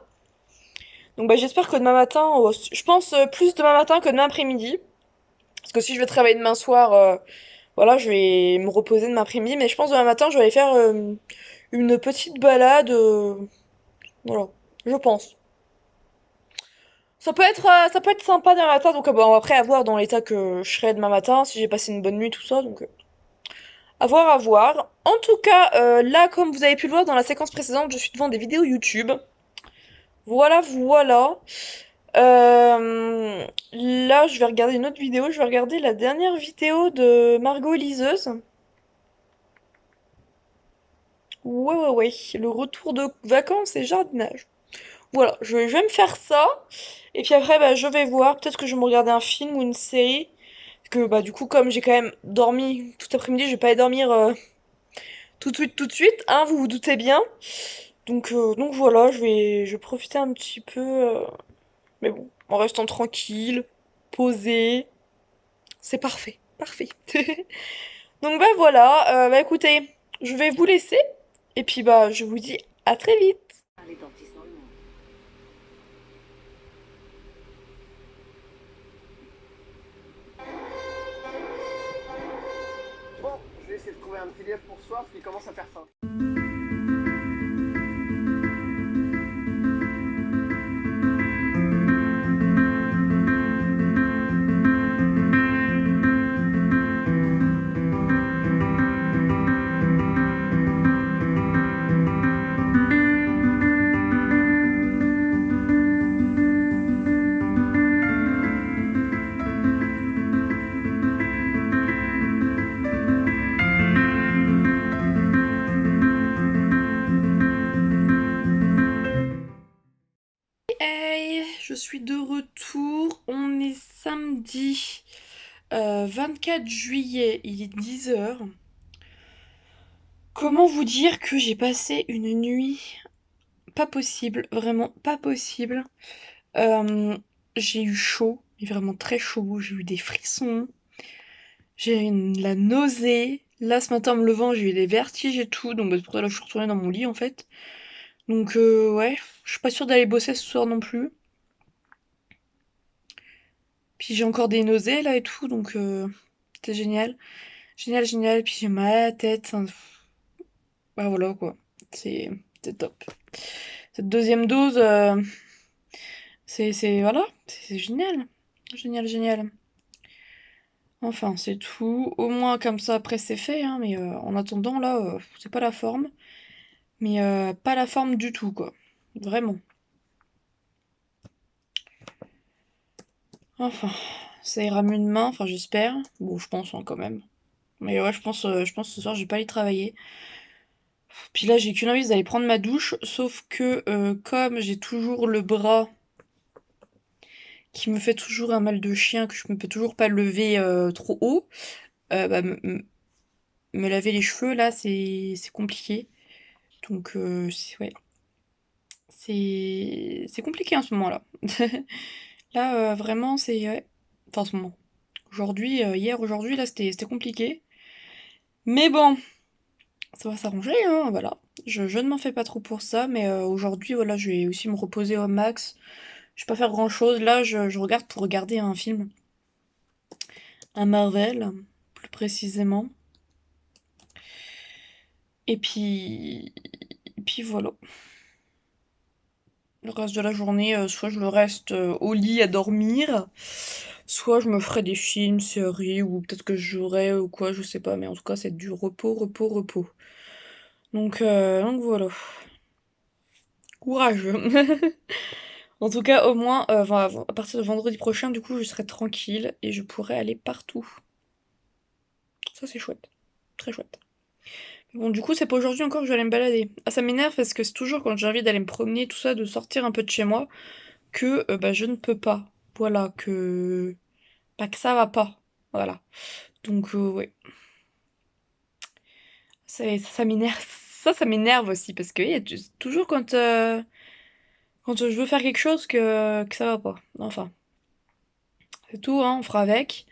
Donc bah, j'espère que demain matin, je pense plus demain matin que demain après-midi. Parce que si je vais travailler demain soir, voilà, je vais me reposer demain après-midi. Mais je pense demain matin, je vais aller faire une petite balade. Voilà, je pense. Ça peut être sympa demain matin, donc bon, après à voir dans l'état que je serai demain matin, si j'ai passé une bonne nuit, tout ça, donc à voir, à voir. En tout cas, là, comme vous avez pu le voir dans la séquence précédente, je suis devant des vidéos YouTube. Voilà, voilà. Là, je vais regarder une autre vidéo, je vais regarder la dernière vidéo de Margot Liseuse. Ouais, ouais, ouais, le retour de vacances et jardinage. Voilà, je vais me faire ça. Et puis après, bah, je vais voir. Peut-être que je vais me regarder un film ou une série. Parce que, bah, du coup, comme j'ai quand même dormi tout après-midi, je vais pas aller dormir tout de suite, hein, vous vous doutez bien. Donc voilà, je vais profiter un petit peu. Mais bon, en restant tranquille, posé. C'est parfait, parfait. Donc bah voilà, bah écoutez, je vais vous laisser. Et puis bah, je vous dis À très vite.
Les dentistes dans le monde.
Bon, je vais essayer de trouver un petit lièvre pour ce soir parce qu'il commence à faire faim.
Hey, je suis de retour. On est samedi 24 juillet, il est 10 h. Comment vous dire que j'ai passé une nuit pas possible, vraiment pas possible. Euh, j'ai eu chaud, mais vraiment très chaud. J'ai eu des frissons, j'ai eu la nausée. Là, ce matin, en me levant, j'ai eu des vertiges et tout. Donc, c'est pour ça que je suis retournée dans mon lit en fait. Donc, ouais, je suis pas sûre d'aller bosser ce soir non plus. Puis j'ai encore des nausées là et tout, donc c'était génial. Génial, génial. Puis j'ai mal à la tête. Enfin, bah voilà quoi. C'est c'est top. Cette deuxième dose, voilà, c'est génial. Génial, génial. Enfin, c'est tout. Au moins comme ça après c'est fait, hein, mais en attendant là, c'est pas la forme. Mais pas la forme du tout quoi. Vraiment. Enfin, ça ira mieux demain, enfin j'espère. Bon, je pense hein, quand même. Mais ouais, je pense ce soir je vais pas aller travailler. Puis là, j'ai qu'une envie, c'est d'aller prendre ma douche, sauf que comme j'ai toujours le bras qui me fait toujours un mal de chien, que je ne peux toujours pas lever trop haut, bah, me laver les cheveux, là, c'est compliqué. Donc, ouais, c'est compliqué en ce moment-là. Là, vraiment, c'est... Ouais. Enfin, en ce moment. Aujourd'hui, hier, aujourd'hui, là, c'était compliqué. Mais bon, ça va s'arranger, hein, voilà. Je ne m'en fais pas trop pour ça, mais aujourd'hui, voilà, je vais aussi me reposer au max. Je vais pas faire grand-chose. Là, je regarde pour regarder un film. Un Marvel, plus précisément. Et puis... Et puis voilà. Le reste de la journée, soit je le reste au lit à dormir, soit je me ferai des films, séries, ou peut-être que je jouerai ou quoi, je sais pas. Mais en tout cas, c'est du repos, repos, repos. Donc voilà. Courageux. En tout cas, au moins, à partir de vendredi prochain, du coup, je serai tranquille et je pourrai aller partout. Ça, c'est chouette. Très chouette. Bon, du coup, c'est pas aujourd'hui encore que je vais aller me balader. Ah, ça m'énerve parce que c'est toujours quand j'ai envie d'aller me promener, tout ça, de sortir un peu de chez moi, que bah, je ne peux pas. Voilà, que... Bah, que ça va pas. Voilà. Donc, ouais. Ça m'énerve. Ça m'énerve aussi parce que y a toujours quand je veux faire quelque chose que ça va pas. Enfin, c'est tout, hein, on fera avec.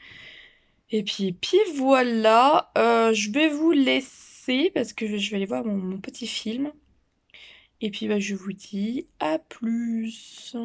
Et puis voilà, je vais vous laisser parce que je vais aller voir mon petit film. Et puis bah, je vous dis à plus.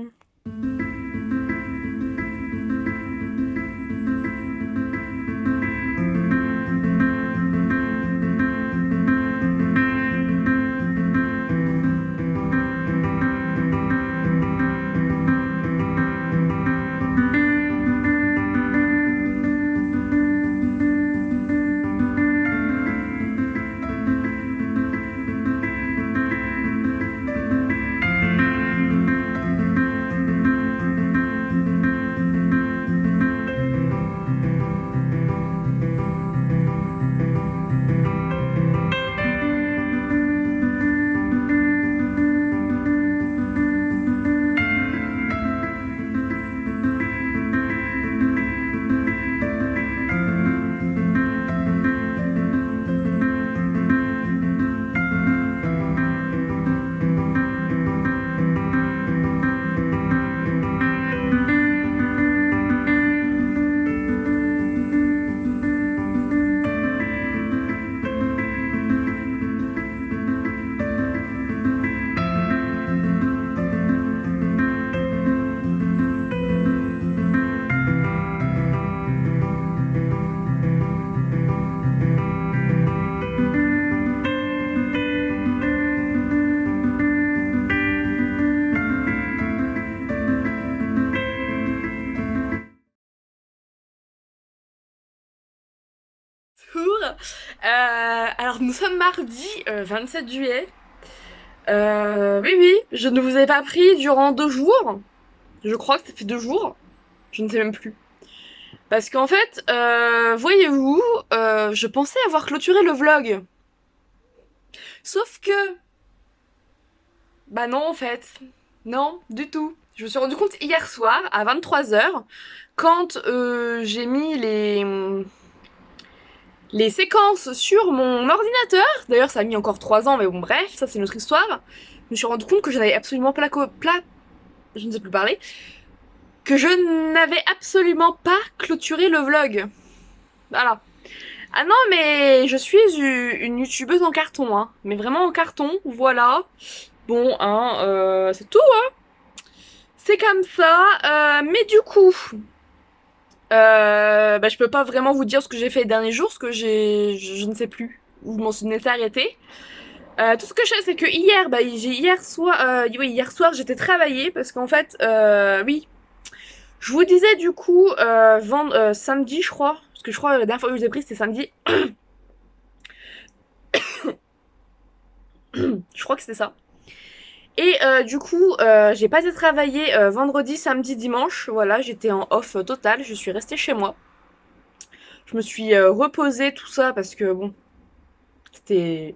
Alors nous sommes mardi 27 juillet. Oui, oui, je ne vous ai pas pris durant 2 jours. Je crois que ça fait 2 jours. Je ne sais même plus. Parce qu'en fait, voyez-vous, je pensais avoir clôturé le vlog. Sauf que... Bah non, en fait. Non, du tout. Je me suis rendu compte hier soir, à 23 h, quand j'ai mis les séquences sur mon ordinateur. D'ailleurs, ça a mis encore 3 ans, mais bon, bref, ça c'est notre histoire. Je me suis rendu compte que je n'avais absolument pas je ne sais plus parler. Que je n'avais absolument pas clôturé le vlog. Voilà. Ah non, mais je suis une youtubeuse en carton, hein. Mais vraiment en carton, voilà. Bon, hein, c'est tout, hein. C'est comme ça. Mais du coup, bah, je peux pas vraiment vous dire ce que j'ai fait les derniers jours, parce que je ne sais plus où mon m'en étais arrêtée. Tout ce que je sais, c'est que hier, bah, oui, hier soir, j'étais travaillée, parce qu'en fait, oui, je vous disais du coup, samedi, je crois, parce que je crois que la dernière fois que je vous ai pris, c'était samedi. Je crois que c'était ça. Et du coup, j'ai pas été travailler vendredi, samedi, dimanche. Voilà, j'étais en off total. Je suis restée chez moi. Je me suis reposée, tout ça, parce que bon, c'était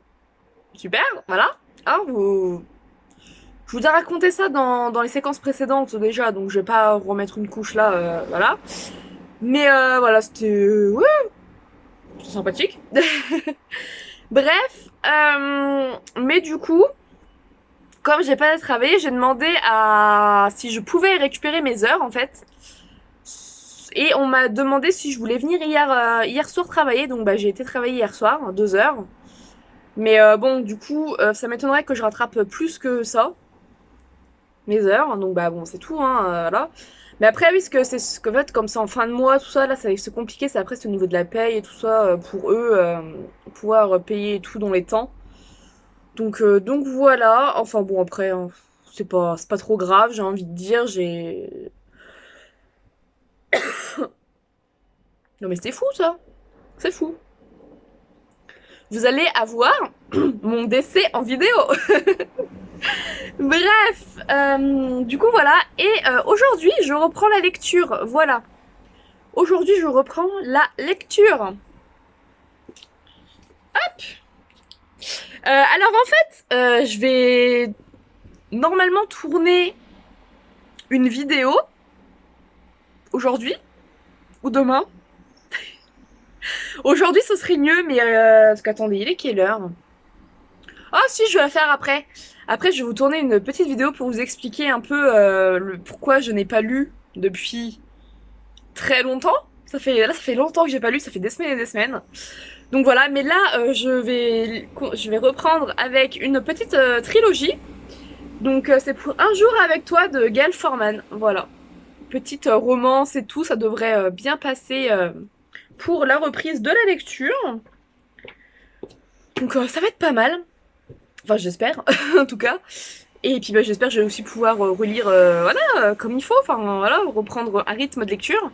super. Voilà. Hein, je vous ai raconté ça dans les séquences précédentes déjà, donc je vais pas remettre une couche là, voilà. Mais voilà, c'était ouais, c'était sympathique. Bref, mais du coup, comme j'ai pas travaillé, j'ai demandé à si je pouvais récupérer mes heures en fait. Et on m'a demandé si je voulais venir hier soir travailler, donc bah j'ai été travailler hier soir, 2 heures. Mais bon, du coup, ça m'étonnerait que je rattrape plus que ça, mes heures. Donc bah bon, c'est tout, hein, voilà. Mais après, oui, c'est ce que en fait, comme c'est en fin de mois, tout ça, là, c'est compliqué. C'est après, c'est au niveau de la paye et tout ça, pour eux, pouvoir payer tout dans les temps. Donc voilà. Enfin bon, après, hein, c'est pas trop grave, j'ai envie de dire. Non mais c'est fou ça. C'est fou. Vous allez avoir mon décès en vidéo. Bref, du coup voilà. Et aujourd'hui, je reprends la lecture. Voilà. Aujourd'hui, je reprends la lecture. Alors en fait, je vais normalement tourner une vidéo aujourd'hui ou demain. Aujourd'hui, ce serait mieux, mais parce qu'attendez, il est quelle heure? Ah si, je vais la faire après. Après, je vais vous tourner une petite vidéo pour vous expliquer un peu pourquoi je n'ai pas lu depuis très longtemps. Ça fait longtemps que j'ai pas lu, ça fait des semaines et des semaines. Donc voilà, mais là, je vais reprendre avec une petite trilogie. Donc c'est pour Un jour avec toi de Gaël Forman. Voilà. Petite romance et tout, ça devrait bien passer pour la reprise de la lecture. Donc ça va être pas mal. Enfin, j'espère, en tout cas. Et puis bah, j'espère que je vais aussi pouvoir relire voilà, comme il faut. Enfin voilà, reprendre un rythme de lecture.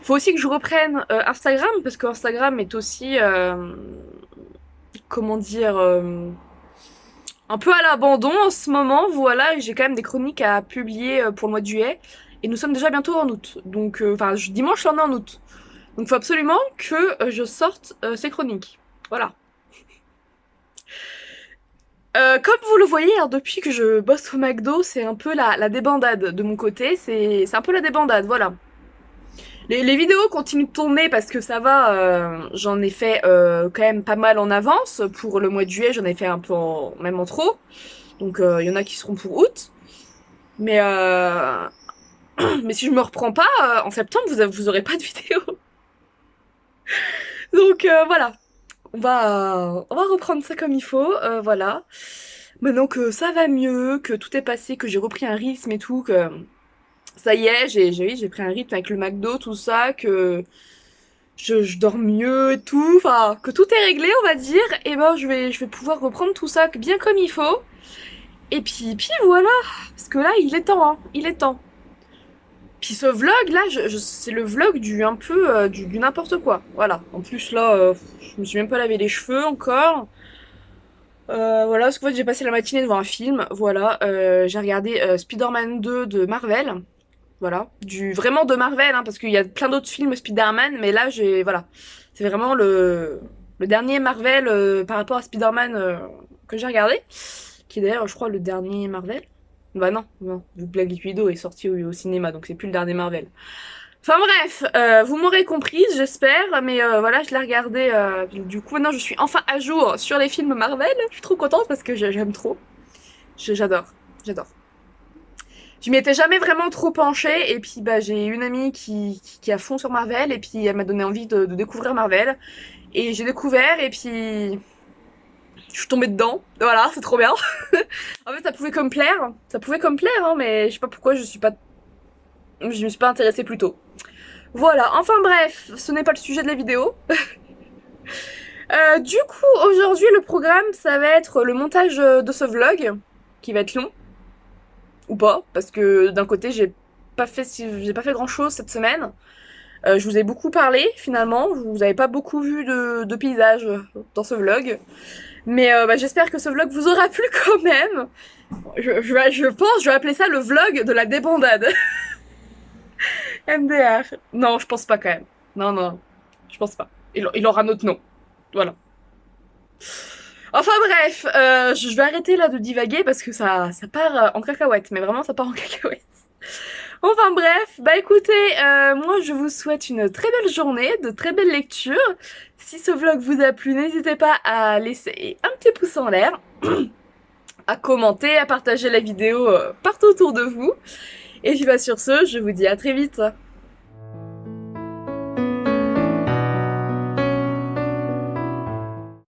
Faut aussi que je reprenne Instagram, parce que Instagram est aussi, comment dire, un peu à l'abandon en ce moment. Voilà, j'ai quand même des chroniques à publier pour le mois de juillet. Et nous sommes déjà bientôt en août. Donc, enfin, dimanche, on est en août. Donc, il faut absolument que je sorte ces chroniques. Voilà. Comme vous le voyez, hein, depuis que je bosse au McDo, c'est un peu la débandade de mon côté. C'est un peu la débandade, voilà. Les vidéos continuent de tourner parce que ça va, j'en ai fait quand même pas mal en avance. Pour le mois de juillet, j'en ai fait un peu même en trop. Donc il y en a qui seront pour août. Mais, mais si je me reprends pas, en septembre, vous aurez pas de vidéo. Donc voilà, on va reprendre ça comme il faut, voilà. Maintenant que ça va mieux, que tout est passé, que j'ai repris un rythme et tout, que ça y est, j'ai pris un rythme avec le McDo, tout ça, que je dors mieux et tout, enfin, que tout est réglé, on va dire, et ben je vais pouvoir reprendre tout ça bien comme il faut. Et puis voilà, parce que là, il est temps, hein, il est temps. Puis ce vlog là, c'est le vlog du un peu du n'importe quoi. Voilà. En plus là, je me suis même pas lavé les cheveux encore. Voilà, parce qu'en fait j'ai passé la matinée devant un film. Voilà, j'ai regardé Spider-Man 2 de Marvel. Voilà, vraiment de Marvel, hein, parce qu'il y a plein d'autres films Spider-Man, mais là voilà, c'est vraiment le dernier Marvel par rapport à Spider-Man que j'ai regardé, qui est d'ailleurs, je crois, le dernier Marvel. Bah non, non, vu que Black Widow est sorti au cinéma, donc c'est plus le dernier Marvel. Enfin bref, vous m'aurez comprise, j'espère, mais voilà, je l'ai regardé, du coup maintenant je suis enfin à jour sur les films Marvel, je suis trop contente parce que j'aime trop, j'adore, j'adore. Je m'y étais jamais vraiment trop penchée, et puis bah j'ai une amie qui est à fond sur Marvel, et puis elle m'a donné envie de découvrir Marvel, et j'ai découvert, et puis je suis tombée dedans, voilà, c'est trop bien. En fait ça pouvait comme plaire, hein, mais je sais pas pourquoi je me suis pas intéressée plus tôt. Voilà, enfin bref, ce n'est pas le sujet de la vidéo. Du coup, aujourd'hui, le programme, ça va être le montage de ce vlog, qui va être long, ou pas, parce que d'un côté, j'ai pas fait grand chose cette semaine. Je vous ai beaucoup parlé, finalement, vous avez pas beaucoup vu de paysages dans ce vlog. Mais bah, j'espère que ce vlog vous aura plu quand même. Je pense, je vais appeler ça le vlog de la débandade. MDR. Non, je pense pas quand même. Non, non, je pense pas. Il aura notre nom. Voilà. Enfin bref, je vais arrêter là de divaguer parce que ça part en cacahuète. Mais vraiment, ça part en cacahuète. Enfin bref, bah écoutez, moi je vous souhaite une très belle journée, de très belles lectures. Si ce vlog vous a plu, n'hésitez pas à laisser un petit pouce en l'air, à commenter, à partager la vidéo partout autour de vous. Et puis bah sur ce, je vous dis à très vite.